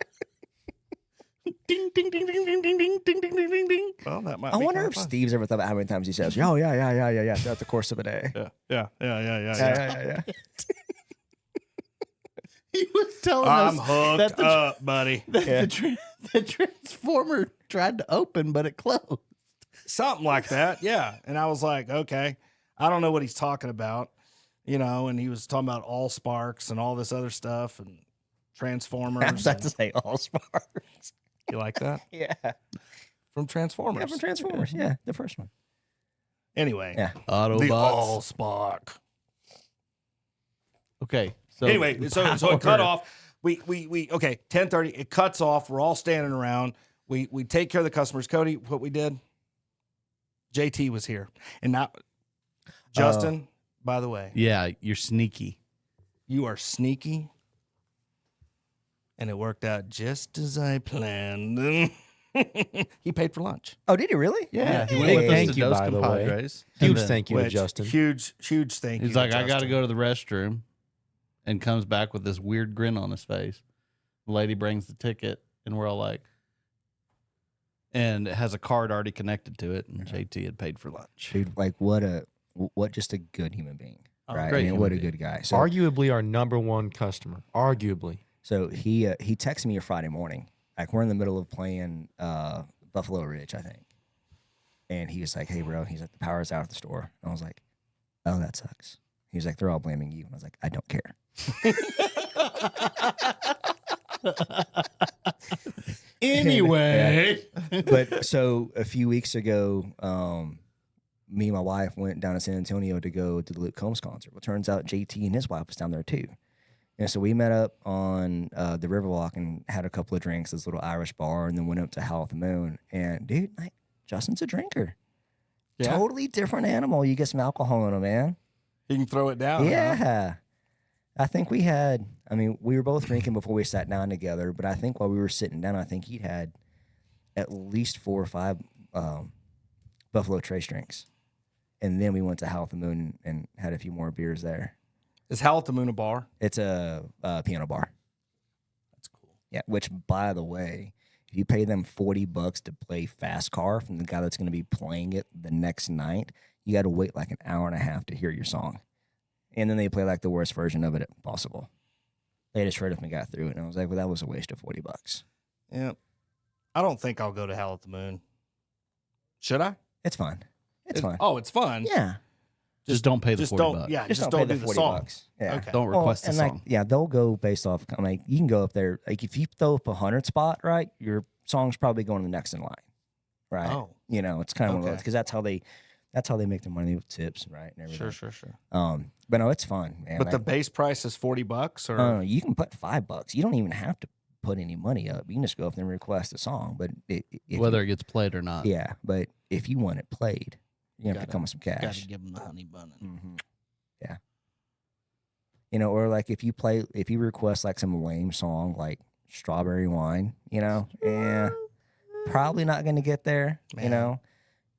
Ding ding ding ding ding ding ding ding ding ding ding. Well, that might. I be wonder kinda if fun. Steve's ever thought about how many times he says, "Oh yeah," throughout the course of a day. Yeah. He was telling I'm us hooked that the, up, buddy. that Yeah. the transformer tried to open, but it closed. Something like that. Yeah. And I was like, okay, I don't know what he's talking about, you know. And he was talking about all sparks and all this other stuff and Transformers. I was about to and- say all sparks. You like that Yeah. from Transformers? Yeah, from Transformers. Yeah, the first one. Anyway, Yeah. the Autobots. all spark. Okay. So Anyway, so it cut off. We okay, 10:30. It cuts off. We're all standing around. We take care of the customers. Cody, what we did? JT was here, and not Justin. By the way, Yeah, you're sneaky. you are sneaky, and it worked out just as I planned. He paid for lunch. Oh, did he really? Yeah, he Hey, went with us thank to you, Dos by the way. Compadres. Huge And then thank you to Justin. Huge thank you. He's like, to I got to Justin. go to the restroom, and comes back with this weird grin on his face. The lady brings the ticket, and we're all like, and it has a card already connected to it, and JT had paid for lunch. Dude, like what just a good human being. Oh, Right? great I mean, human what a being. good guy. So Arguably our number one customer. Arguably. So he texted me a Friday morning. Like we're in the middle of playing Buffalo Ridge, I think. And he was like, "Hey, bro," he's like, "The power's out at the store." And I was like, "Oh, that sucks." He was like, "They're all blaming you." And I was like, "I don't care." Anyway, But so a few weeks ago, me and my wife went down to San Antonio to go to the Luke Combs concert. Well, turns out JT and his wife was down there too. And so we met up on the Riverwalk and had a couple of drinks, this little Irish bar, and then went up to Howl at the Moon. And dude, like Justin's a drinker. Yeah. Totally different animal. You get some alcohol in him, man. You can throw it down. Yeah. huh? I think we were both drinking before we sat down together, but I think while we were sitting down, I think he'd had at least 4 or 5 Buffalo Trace drinks. And then we went to Howl at the Moon and had a few more beers there. Is Howl at the Moon a bar? It's a piano bar. That's cool. Yeah, which, by the way, if you pay them $40 to play Fast Car from the guy that's going to be playing it the next night, you got to wait like an hour and a half to hear your song. And then they play like the worst version of it possible. They just heard if we got through it, and I was like, well, that was a waste of $40. Yeah. I don't think I'll go to Howl at the Moon. Should I? It's fun. It's fun. Oh, it's fun. Yeah. just don't pay the Just 40 don't. bucks. Yeah. Just Just don't don't pay do the the $40. song. Yeah. Okay. Don't request and a like, song. yeah, they'll go based off. Like, you can go up there. Like, if you throw up 100 spot, right, your song's probably going to the next in line, right? Oh. You know, it's kind of one of Okay. those because that's how they make their money with tips, right? And everything. Sure. But no, it's fun, man. But the base price is $40, or no, you can put $5. You don't even have to put any money up. You can just go up there and request a song. But if Whether it gets played or not. yeah, but if you want it played, you have to Gotta- come with some cash. gotta give them the honey bun. Mm-hmm. Yeah. You know, or like if you request like some lame song like Strawberry Wine, you know, probably not going to get there, you Man.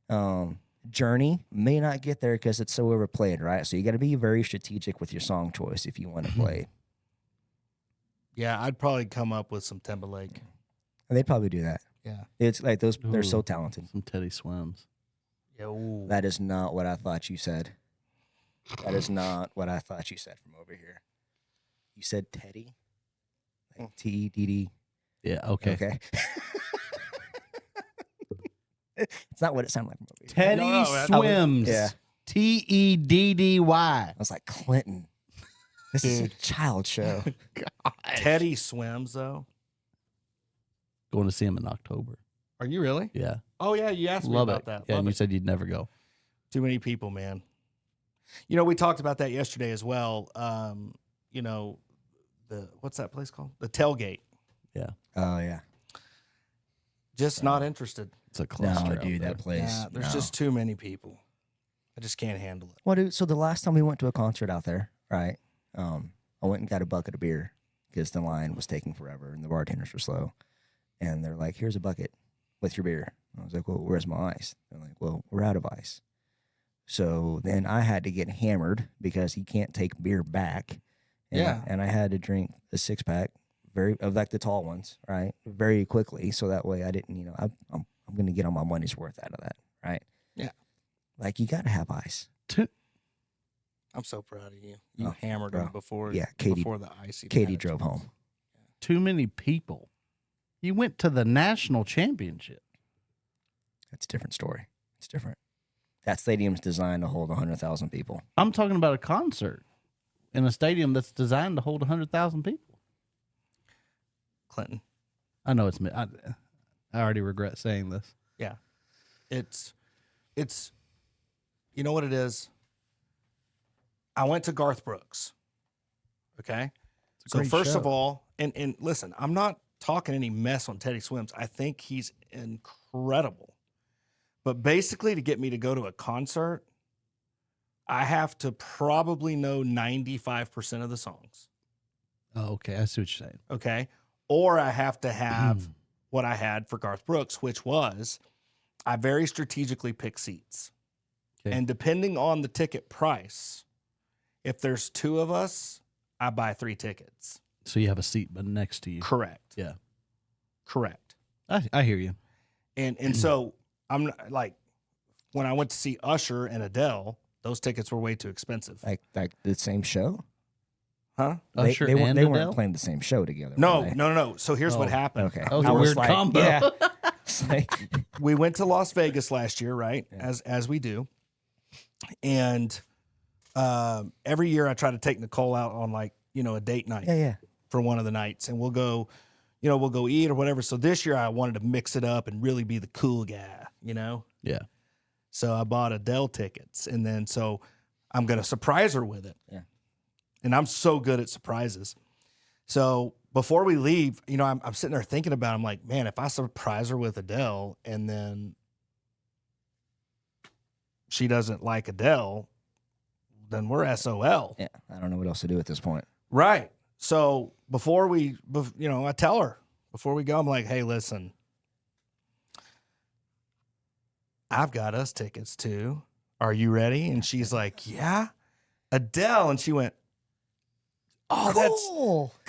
know. Journey may not get there because it's so overplayed, right? So you got to be very strategic with your song choice if you want to play. Yeah, I'd probably come up with some Timberlake. And they'd probably do that. Yeah. It's like those, they're so Ooh. talented. Some Teddy Swims. Yeah. Ooh. That is not what I thought you said. That is not what I thought you said from over here. You said Teddy? Like T-E-D-D. Yeah, okay. Okay. It's not what it sounded like from over here. Teddy No, no, Swims. Yeah. Teddy. I was like, Clinton. This is a child show. Teddy Swims, though. Going to see him in October. Are you really? Yeah. Oh, yeah. You asked me Love about it. that. Yeah, Love and you it. said you'd never go. Too many people, man. You know, we talked about that yesterday as well. You know, what's that place called? The Tailgate. Yeah. Oh yeah. Just not interested. It's a cluster. No, out dude, there. that place. Yeah, there's no. just too many people. I just can't handle it. Well, dude, so the last time we went to a concert out there, right? I went and got a bucket of beer because the line was taking forever and the bartenders were slow. And they're like, "Here's a bucket with your beer." And I was like, "Well, where's my ice?" They're like, "Well, we're out of ice." So then I had to get hammered because he can't take beer back. And, Yeah. And I had to drink a 6-pack of like the tall ones, right? Very quickly. So that way I didn't, you know, I'm going to get all my money's worth out of that, right? Yeah. Like you got to have ice. I'm so proud of you. You Oh, hammered bro. him before, Yeah, Katie- before the icy. Katie match. drove home. Too many people. You went to the national championship. That's a different story. It's different. That stadium's designed to hold 100,000 people. I'm talking about a concert in a stadium that's designed to hold 100,000 people. Clinton. I know it's me. I already regret saying this. Yeah. It's, you know what it is? I went to Garth Brooks. Okay. It's a So great first show. of all, and listen, I'm not talking any mess on Teddy Swims. I think he's incredible. But basically to get me to go to a concert, I have to probably know 95% of the songs. Oh, okay. I see what you're saying. Okay. Or I have to have what I had for Garth Brooks, which was I very strategically pick seats. Okay. And depending on the ticket price, if there's 2 of us, I buy 3 tickets. So you have a seat but next to you. Correct. Yeah. Correct. I hear you. And so I'm not, like, when I went to see Usher and Adele, those tickets were way too expensive. Like the same show? Huh? Usher they and weren't Adele? playing the same show together. No, were they? no. So here's what Oh, happened. Okay. That was I a was weird like, combo. Yeah. It's like, We went to Las Vegas last year, right? Yeah. As we do. And every year I try to take Nicole out on, like, you know, a date night yeah. for one of the nights, and we'll go eat or whatever. So this year I wanted to mix it up and really be the cool guy, you know? Yeah. So I bought Adele tickets, and then so I'm going to surprise her with it. Yeah. And I'm so good at surprises. So before we leave, you know, I'm sitting there thinking about it. I'm like, man, if I surprise her with Adele and then she doesn't like Adele, then we're SOL. Yeah. I don't know what else to do at this point. Right. So before we, you know, I tell her before we go, I'm like, hey, listen, I've got us tickets too. Are you ready? And she's like, yeah, Adele. And she went, oh, that's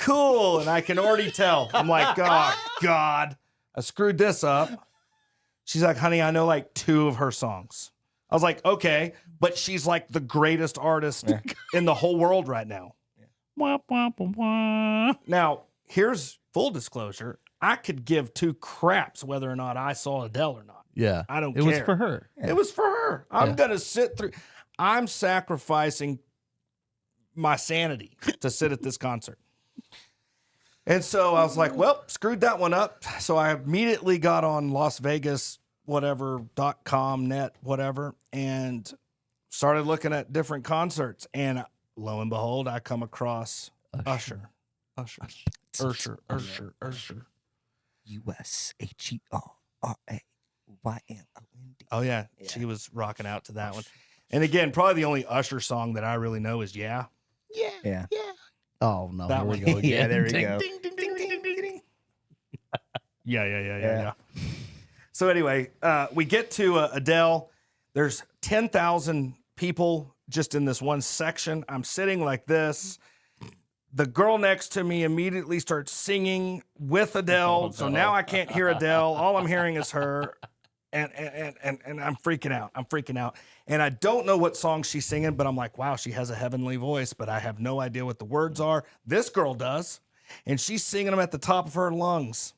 cool. And I can already tell. I'm like, oh, God, I screwed this up. She's like, honey, I know like 2 of her songs. I was like, okay, but she's like the greatest artist in the whole world right now. Wah, wah, wah, wah. Now, here's full disclosure. I could give 2 craps whether or not I saw Adele or not. Yeah. I don't It care. was for her. Yeah. It was for her. I'm Yeah. going to sit through. I'm sacrificing my sanity to sit at this concert. And so I was like, well, screwed that one up. So I immediately got on Las Vegas, .com, net, whatever, and started looking at different concerts. And lo and behold, I come across Usher. USHERRAYND. Oh, yeah. Yeah. She was rocking out to that one. And again, probably the only Usher song that I really know is Yeah. Yeah. Oh, no. That Here we one. go again. Yeah, there we Ding, go. ding, ding, ding, ding, ding, ding. Yeah. So anyway, we get to Adele. There's 10,000 people just in this one section. I'm sitting like this. The girl next to me immediately starts singing with Adele. So now I can't hear Adele. All I'm hearing is her. And I'm freaking out. And I don't know what song she's singing, but I'm like, wow, she has a heavenly voice, but I have no idea what the words are. This girl does. And she's singing them at the top of her lungs.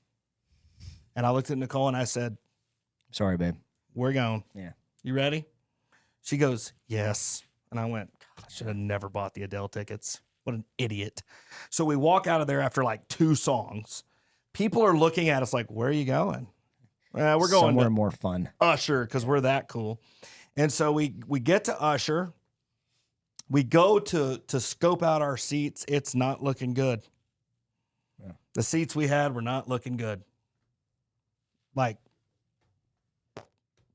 And I looked at Nicole and I said, Sorry, babe. we're going. Yeah. You ready? She goes, yes. And I went, God, I should have never bought the Adele tickets. What an idiot. So we walk out of there after like 2 songs. People are looking at us like, where are you going? We're going somewhere to more fun. Usher because we're that cool. And so we get to Usher. We go to scope out our seats. It's not looking good. Yeah. The seats we had were not looking good. Like,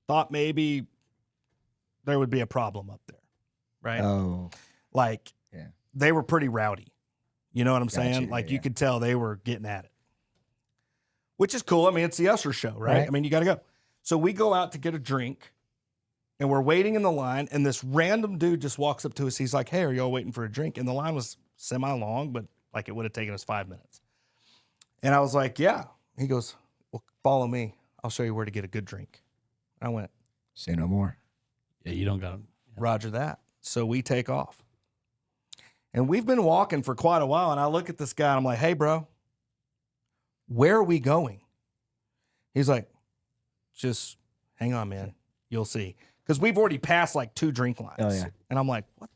thought maybe there would be a problem up there, right? Oh, Like, yeah. they were pretty rowdy. You know what I'm saying? Gotcha, Like, yeah. you could tell they were getting at it, which is cool. I mean, it's the Usher show, right? Right. I mean, you got to go. So we go out to get a drink, and we're waiting in the line, and this random dude just walks up to us. He's like, hey, are y'all waiting for a drink? And the line was semi-long, but like it would have taken us 5 minutes. And I was like, yeah. He goes, well, follow me. I'll show you where to get a good drink. I went, Say no more. Yeah, you don't got them. Roger that. So we take off. And we've been walking for quite a while, and I look at this guy, and I'm like, hey, bro, where are we going? He's like, just hang on, man. You'll see. Because we've already passed like 2 drink lines. Oh, yeah. And I'm like, what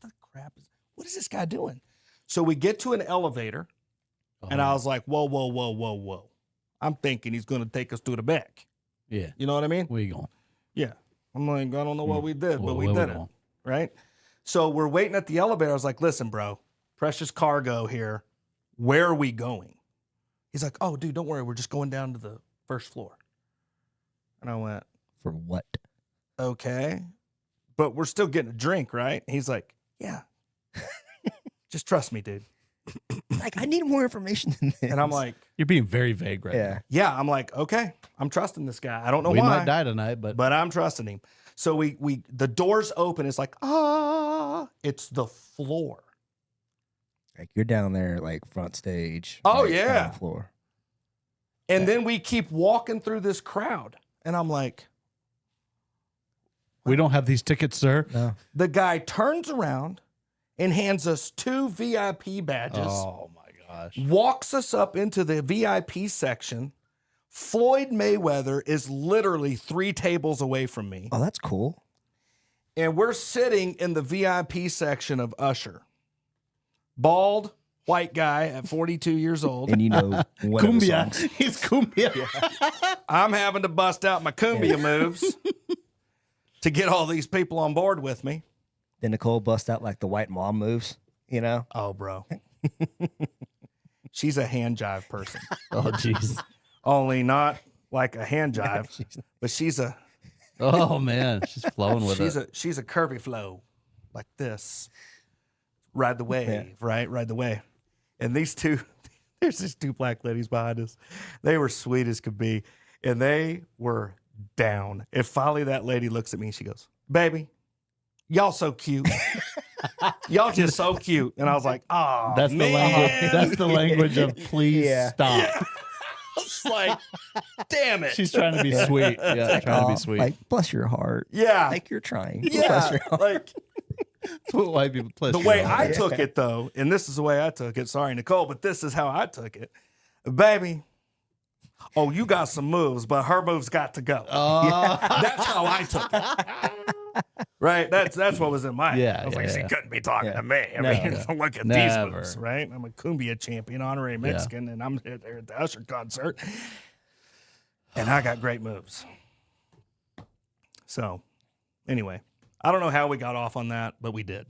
is this guy doing? So we get to an elevator, and I was like, whoa. I'm thinking he's going to take us to the back. Yeah. You know what I mean? Where you going? Yeah. I'm like, I don't know what we did, but Well, we where did it. going? Right? So we're waiting at the elevator. I was like, listen, bro, precious cargo here. Where are we going? He's like, oh, dude, don't worry. We're just going down to the first floor. And I went, For what? okay, but we're still getting a drink, right? He's like, yeah, just trust me, dude. Like, I need more information than this. And I'm like, You're being very vague right now. yeah, I'm like, okay, I'm trusting this guy. I don't know We why, might die tonight, but but I'm trusting him. So we the doors open. It's like, it's the floor. Like, you're down there, like, front stage. Oh, like, yeah. on the floor. And then we keep walking through this crowd. And I'm like, we don't have these tickets, sir. No. the guy turns around and hands us 2 VIP badges, Oh my gosh. walks us up into the VIP section. Floyd Mayweather is literally 3 tables away from me. Oh, that's cool. And we're sitting in the VIP section of Usher. Bald, white guy at 42 years old. And you know one of the Cumbia. songs. He's cumbia. I'm having to bust out my cumbia moves to get all these people on board with me. Then Nicole bust out, like, the white mom moves, you know? Oh, bro. She's a hand jive person. Oh, jeez. Only not like a hand jive, but she's a Oh, man. She's flowing with it. she's a curvy flow like this. Ride the wave, right? Ride the wave. And these 2, there's these 2 black ladies behind us. They were sweet as could be. And they were down. And finally that lady looks at me and she goes, baby, y'all so cute. Y'all just so cute. And I was like, oh, That's the language. That's the language of please stop. I was like, damn it. She's trying to be sweet. Yeah, trying to be sweet. Like, bless your heart. yeah. Like, you're trying. Yeah. Bless your heart. Like, That's what white people play. the way I took it, though, and this is the way I took it. Sorry, Nicole, but this is how I took it. Baby, oh, you got some moves, but her moves got to go. That's how I took it. Right? That's what was in my head. Yeah, I was like, yeah, she yeah. couldn't be talking to me. I No, mean, no. look at Never. these moves, right? I'm a cumbia champion, honorary Mexican, and I'm there at the Usher concert. And I got great moves. So, anyway, I don't know how we got off on that, but we did.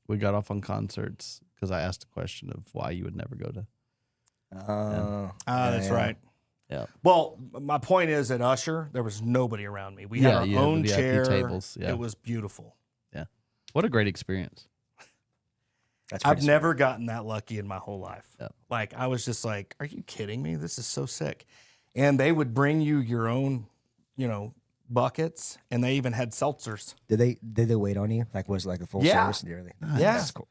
We got off on concerts because I asked a question of why you would never go to. That's right. Yeah. Well, my point is at Usher, there was nobody around me. We had our the own VIP chair. tables. Yeah. It was beautiful. What a great experience. That's I've pretty never gotten that lucky in my whole life. Yeah. Like, I was just like, are you kidding me? This is so sick. And they would bring you your own, buckets, and they even had seltzers. sweet. Did they wait on you? Like, was it like a full Yeah. service? And you're like, Yeah. That's cool.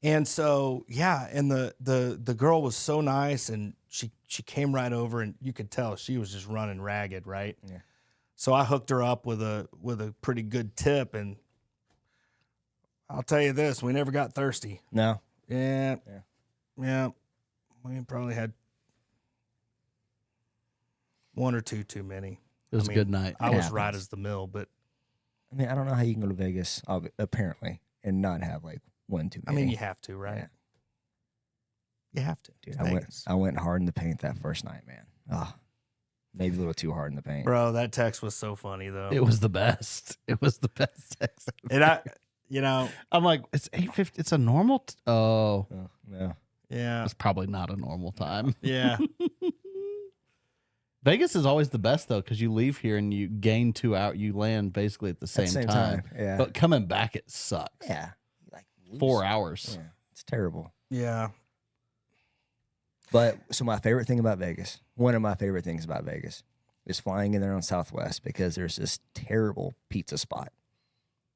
And so, yeah, and the girl was so nice, and she came right over, and you could tell she was just running ragged, right? Yeah. So I hooked her up with a pretty good tip, and I'll tell you this, we never got thirsty. No. Yeah. Yeah. Yeah. We probably had 1 or 2 too many. It was I a mean, good night. I It was right happens. as the mill, but I mean, I don't know how you can go to Vegas, apparently, and not have, like, 1 too I many. mean, you have to, right? Yeah. You have to. Dude, It's I Vegas. went hard in the paint that first night, man. Oh, Maybe a little too hard in the paint. Bro, that text was so funny though. It was the best. It was the best text. And I'm like, it's 8:50. It's a normal. Oh, Oh, no. yeah, it's probably not a normal time. yeah. Vegas is always the best though, because you leave here and you gain 2 hours. You land basically at the At same time. Yeah. But coming back, it sucks. yeah. Like 4 hours. Yeah. It's terrible. Yeah. But so my favorite thing about Vegas, one of my favorite things about Vegas, is flying in there on Southwest because there's this terrible pizza spot.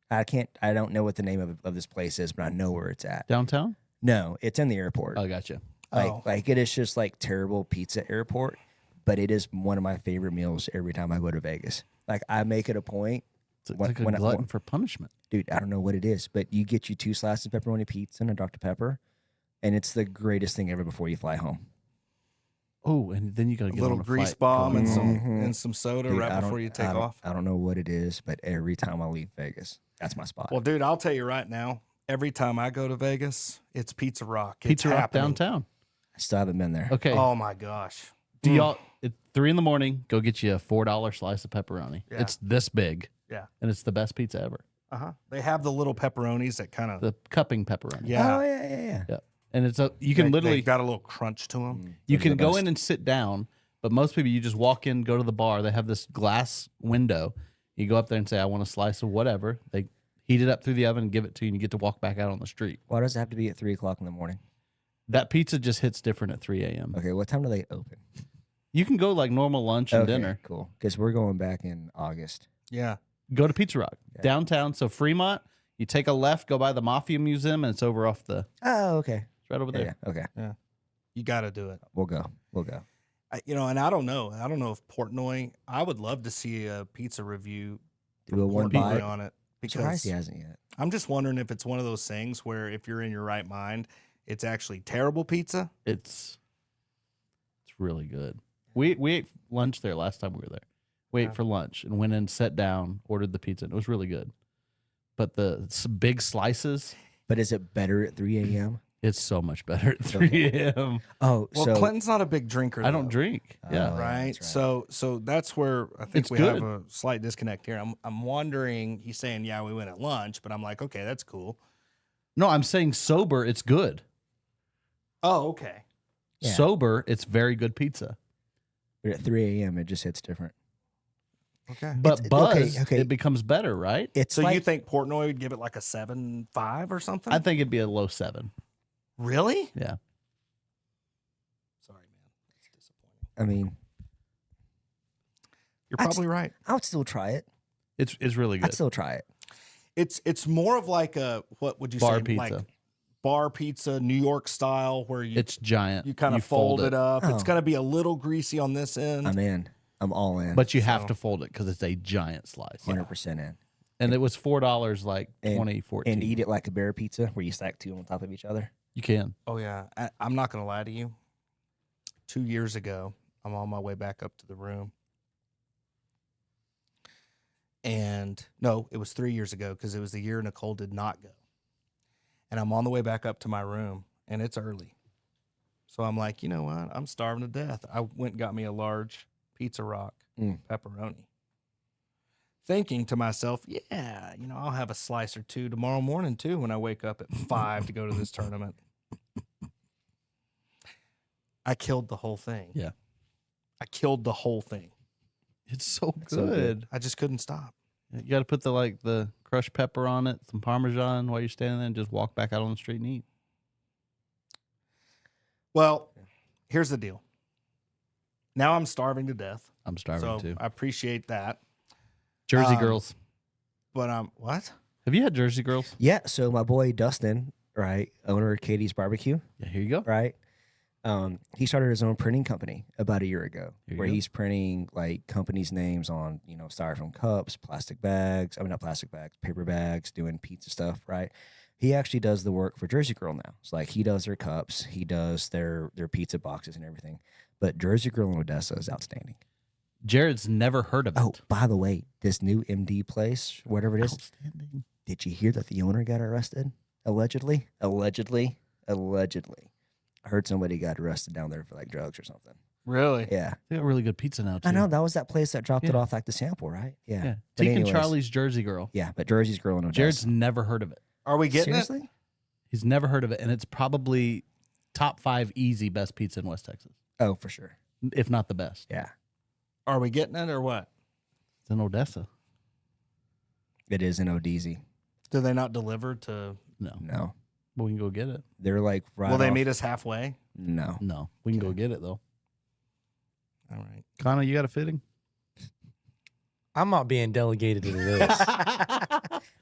I don't know what the name of this place is, but I know where it's at. Downtown? No, it's in the airport. Oh, gotcha. Like it is just like terrible pizza airport, but it is one of my favorite meals every time I go to Vegas. Like I make it a point. It's like a glutton for punishment. Dude, I don't know what it is, but you get you 2 slices of pepperoni pizza and a Dr. Pepper, and it's the greatest thing ever before you fly home. Oh, and then you got to A get little on a grease flight. bomb and Mhm. some soda Dude, right before you take off. I don't know what it is, but every time I leave Vegas, that's my spot. Well, dude, I'll tell you right now. Every time I go to Vegas, it's Pizza Rock. It's Pizza Rock happening. downtown. I still haven't been there. Okay. Oh my gosh. Do y'all at 3 a.m, go get you a $4 slice of pepperoni. Yeah. It's this big. Yeah. And it's the best pizza ever. They have the little pepperonis that kind of The cupping pepperoni. yeah. Oh yeah. Yeah. And it's you can literally got a little crunch to them. you Those are can the go best. in and sit down, but most people you just walk in, go to the bar. They have this glass window. You go up there and say, "I want a slice of whatever." They heat it up through the oven and give it to you, and you get to walk back out on the street. Why does it have to be at 3:00 in the morning? That pizza just hits different at 3 a.m. Okay, what time do they open? You can go like normal lunch and Okay, dinner. cool. Because we're going back in August. Yeah. Go to Pizza Rock Yeah. downtown. So Fremont, you take a left, go by the Mafia Museum, and it's over off the. Oh, okay. It's right over there. Yeah, okay. You got to do it. We'll go. And I don't know. I don't know if Portnoy. I would love to see a pizza review Do a one Portnoy bite. on it Surprised because he hasn't yet. I'm just wondering if it's one of those things where if you're in your right mind, it's actually terrible pizza. It's really good. We ate lunch there last time we were there. We ate for lunch and went in, sat down, ordered the pizza, and it was really good. But the big slices, But is it better at 3 a.m.? it's so much better at 3 a.m. Oh, Well, so Clinton's not a big drinker. I don't though, drink. Yeah. Oh, right? that's right. So that's where I think It's we good. have a slight disconnect here. I'm wondering. He's saying, yeah, we went at lunch, but I'm like, okay, that's cool. No, I'm saying sober, it's good. Oh, okay. Yeah. Sober, it's very good pizza. but at 3 a.m. it just hits different. Okay. But It's- buzz, okay. it becomes better, right? It's So like, you think Portnoy would give it like a 7.5 or something? I think it'd be a low 7. Really? Yeah. Sorry, man. That's disappointing. I mean, You're I'd probably right. I would still try it. It's really good. I'd still try it. It's more of like a what would you Bar say pizza. like bar pizza, New York style, where you It's giant. you kind of fold it up. It's Oh. gonna be a little greasy on this end. I'm in. I'm all in. But you have So- to fold it because it's a giant slice. 100% in. And it was $4 like And- 2014. And eat it like a bear pizza where you stack 2 on top of each other. You can. Oh yeah, I'm not gonna lie to you. 2 years ago, I'm on my way back up to the room, and no, it was 3 years ago because it was the year Nicole did not go. And I'm on the way back up to my room, and it's early, so I'm like, you know what? I'm starving to death. I went and got me a large Pizza Rock pepperoni, thinking to myself, yeah, I'll have a slice or two tomorrow morning too when I wake up at 5 to go to this tournament. I killed the whole thing. Yeah. I killed the whole thing. It's so It's so good. good. I just couldn't stop. You got to put the crushed pepper on it, some Parmesan while you're standing there, and just walk back out on the street and eat. Well, here's the deal. Now I'm starving to death. I'm starving So too. I appreciate that. Jersey um, girls. But what? Have you had Jersey girls? Yeah. So my boy Dustin, right, owner of Katie's Barbecue, Yeah, here you go. right? He started his own printing company about a year ago, Here you where go. he's printing like companies' names on styrofoam cups, plastic bags. I mean, not plastic bags, paper bags, doing pizza stuff, right? He actually does the work for Jersey Girl now. It's like he does their cups, he does their pizza boxes and everything. But Jersey Girl in Odessa is outstanding. Jared's never heard of it. Oh, by the way, this new MD place, whatever it is, Outstanding. did you hear that the owner got arrested? Allegedly. I heard somebody got arrested down there for like drugs or something. Really? Yeah. They got really good pizza now too. I know that was that place that dropped it Yeah. off like the sample, right? Yeah. Yeah. But Teak and anyways, Charlie's Jersey Girl. Yeah, but Jersey's Girl in Odessa. Jared's never heard of it. Are we getting Seriously? He's never heard of it, and it's probably top 5 easy best pizza in West Texas, Oh, for sure. if not the best. Yeah. it? Are we getting it or what? It's in Odessa. It is in Odese. Do they not deliver to? No, No. but we can go get it. They're like right Will they off- meet us halfway? No. No, we can go get it though. All right. Connor, you got a fitting? I'm not being delegated to this.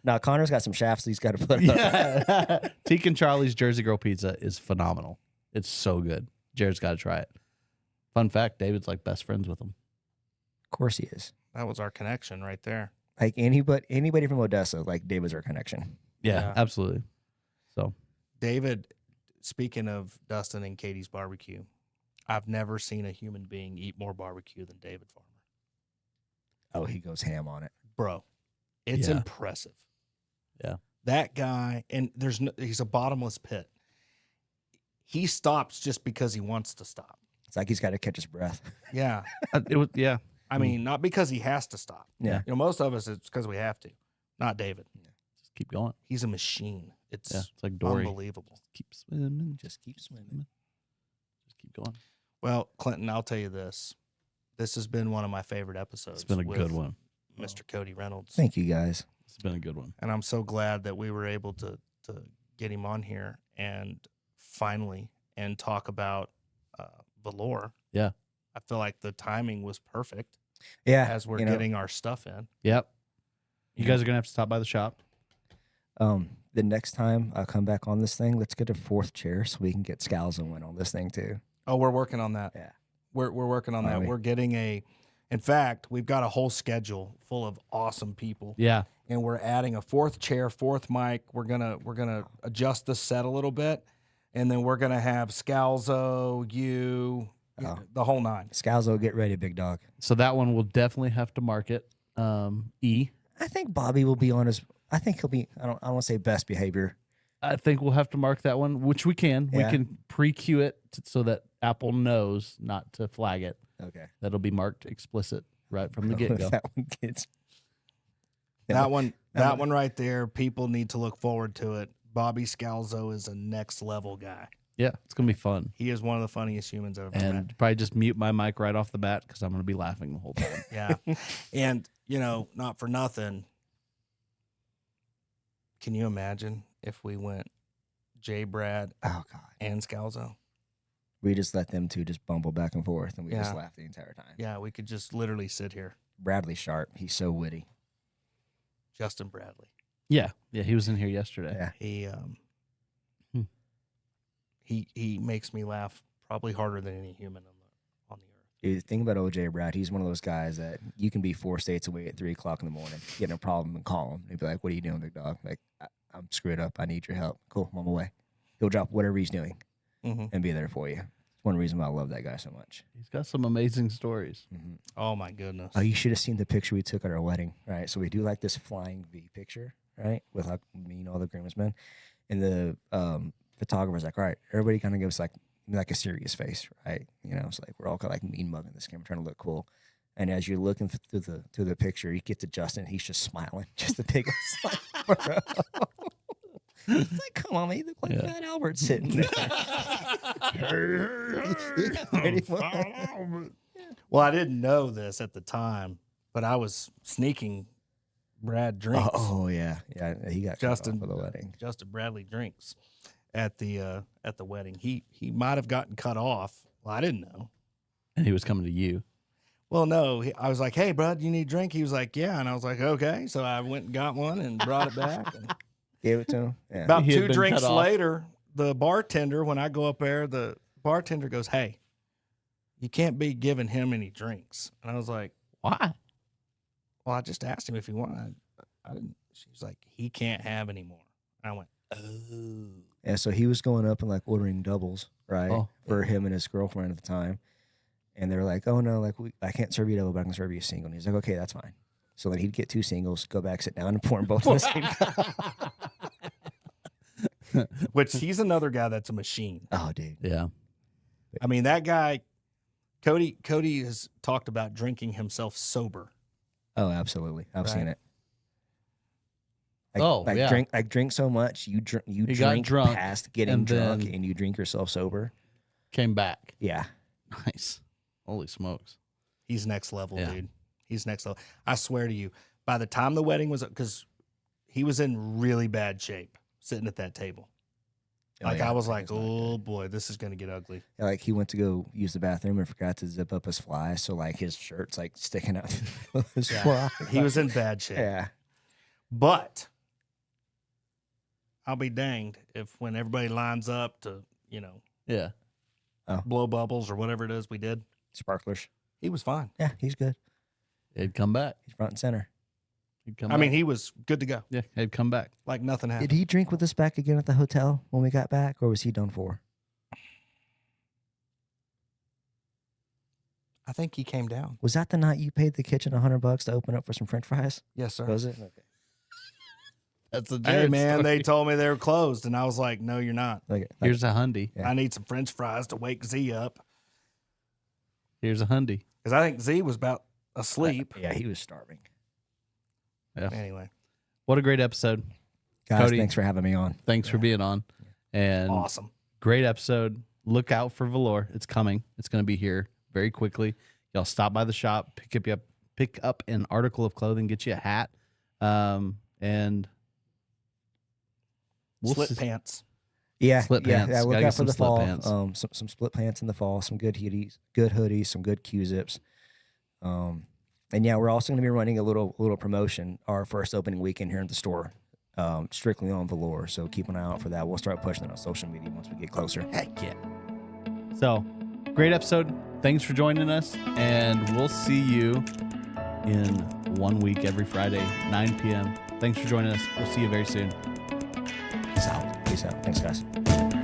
No, Connor's got some shafts he's got to put up. Yeah. Teak and Charlie's Jersey Girl pizza is phenomenal. It's so good. Jared's got to try it. Fun fact: David's like best friends with him. Of course he is. That was our connection right there. Like anybody from Odessa, like David's our connection. Yeah, Yeah. absolutely. So David, speaking of Dustin and Katie's barbecue, I've never seen a human being eat more barbecue than David Farmer. Oh, he goes ham on it. Bro, it's Yeah. impressive. Yeah. That guy, and he's a bottomless pit. He stops just because he wants to stop. It's like he's got to catch his breath. Yeah. it was I mean, not because he has to stop. Yeah. You know, most of us, it's because we have to. Not David. Just keep going. He's a machine. It's Yeah, it's like Dory. unbelievable. Keep swimming. Just keep swimming. Just keep going. Well, Clinton, I'll tell you this. This has been one of my favorite episodes. It's been a with good one. Mr. Cody Reynolds. Thank you, guys. It's been a good one. And I'm so glad that we were able to get him on here and finally talk about velour. Yeah. I feel like the timing was perfect Yeah. as we're you know, getting our stuff in. Yep. You guys are gonna have to stop by the shop. the next time I come back on this thing, let's get a 4th chair so we can get Scalzo in on this thing too. Oh, we're working on that. Yeah. We're working on that. Finally. We're getting in fact, we've got a whole schedule full of awesome people. Yeah. And we're adding a 4th chair, 4th mic. We're gonna adjust the set a little bit, and then we're gonna have Scalzo, the whole 9. Scalzo, get ready, big dog. So that one will definitely have to mark it. E. I think Bobby will be on his. I think he'll be. I don't want to say best behavior. I think we'll have to mark that one, which we can. Yeah. We can pre-queue it so that Apple knows not to flag it. Okay. That'll be marked explicit right from the get-go. That one gets. That one right there, people need to look forward to it. Bobby Scalzo is a next level guy. Yeah, it's gonna be fun. He is one of the funniest humans I've ever met. And probably just mute my mic right off the bat because I'm gonna be laughing the whole time. Yeah. And, not for nothing. Can you imagine if we went J. Brad Oh God. and Scalzo? We just let them two just bumble back and forth, and we just Yeah. laugh the entire time. Yeah, we could just literally sit here. Bradley Sharp, he's so witty. Justin Bradley. Yeah, he was in here yesterday. Yeah. He makes me laugh probably harder than any human on the earth. Dude, the thing about OJ Brad, he's one of those guys that you can be 4 states away at 3:00 in the morning, get in a problem and call him. He'd be like, "What are you doing, big dog? Like, I'm screwed up. I need your help. Cool, I'm on my way." He'll drop whatever he's doing Mm-hmm. and be there for you. It's one reason why I love that guy so much. He's got some amazing stories. Oh my goodness. Oh, you should have seen the picture we took at our wedding, right? So we do like this flying V picture, right? With like me and all the groomsmen. And the photographer's like, "All right, everybody kind of gives like a serious face, right? It's like we're all kind of like mean mugging this camera, trying to look cool." And as you're looking through the picture, you get to Justin, he's just smiling, just a big smile. Bro. It's like, come on, man, you look like Fat Albert sitting there. Pretty much. Well, I didn't know this at the time, but I was sneaking Brad drinks. Oh yeah, he got Justin for the wedding. Justin Bradley drinks at the wedding. He might have gotten cut off. Well, I didn't know. And he was coming to you. Well, no, I was like, "Hey, bud, you need a drink?" He was like, "Yeah," and I was like, "Okay." So I went and got one and brought it back. And Gave it to him. Yeah. about He had 2 been drinks cut off. later, the bartender, when I go up there, the bartender goes, "Hey, you can't be giving him any drinks." And I was like, Why? "Well, I just asked him if he wanted. I didn't." She was like, "He can't have any more." And I went, "Oh." Yeah, so he was going up and like ordering doubles, right, Oh. for him and his girlfriend at the time, and they were like, "Oh no, like I can't serve you a double, but I can serve you a single." And he's like, "Okay, that's fine." So then he'd get 2 singles, go back, sit down, and pour them both in the same cup. Which he's another guy that's a machine. Oh, dude. Yeah. I mean, that guy Cody has talked about drinking himself sober. Oh, absolutely. I've seen it. Drink so much you got drink drunk past getting and drunk then- and you drink yourself sober. Came back. Yeah. Nice. Holy smokes. He's next level, Yeah. dude. He's next level. I swear to you, by the time the wedding was, because he was in really bad shape sitting at that table. Like, I was like, oh boy, this is going to get ugly. Yeah, like he went to go use the bathroom and forgot to zip up his fly, so like his shirt's like sticking out of his fly. He was in bad shape. Yeah. But I'll be danged if when everybody lines up to, Yeah. blow bubbles or whatever it is we did, Sparklers. he was fine. Yeah, he's good. He'd come back. He's front and center. He'd come I mean, back. he was good to go. Yeah, he'd come back. Like nothing happened. Did he drink with us back again at the hotel when we got back, or was he done for? I think he came down. Was that the night you paid the kitchen $100 to open up for some French fries? Yes, sir. Was it? Okay. That's a Hey, Jared man, they story. told me they were closed. And I was like, no, you're not. Okay. Here's a hundy. Yeah. I need some French fries to wake Z up. Here's a hundy. Because I think Z was about asleep. Yeah, he was starving. Yeah. Anyway, What a great episode. Guys, Cody. thanks for having me on. Thanks for being on. And awesome. great episode. Look out for velour. It's coming. It's going to be here very quickly. Y'all stop by the shop, pick up an article of clothing, get you a hat, and Split pants. Yeah, Split pants. Yeah, look Gotta get out for some the split fall. pants. Some split pants in the fall. Some good hoodies, some good Q-zips. And yeah, we're also going to be running a little promotion our first opening weekend here at the store, strictly on velour. So keep an eye out for that. We'll start pushing it on social media once we get closer. heck yeah. So, great episode. Thanks for joining us, and we'll see you in 1 week every Friday, 9 p.m. Thanks for joining us. We'll see you very soon. Peace out. Thanks, guys.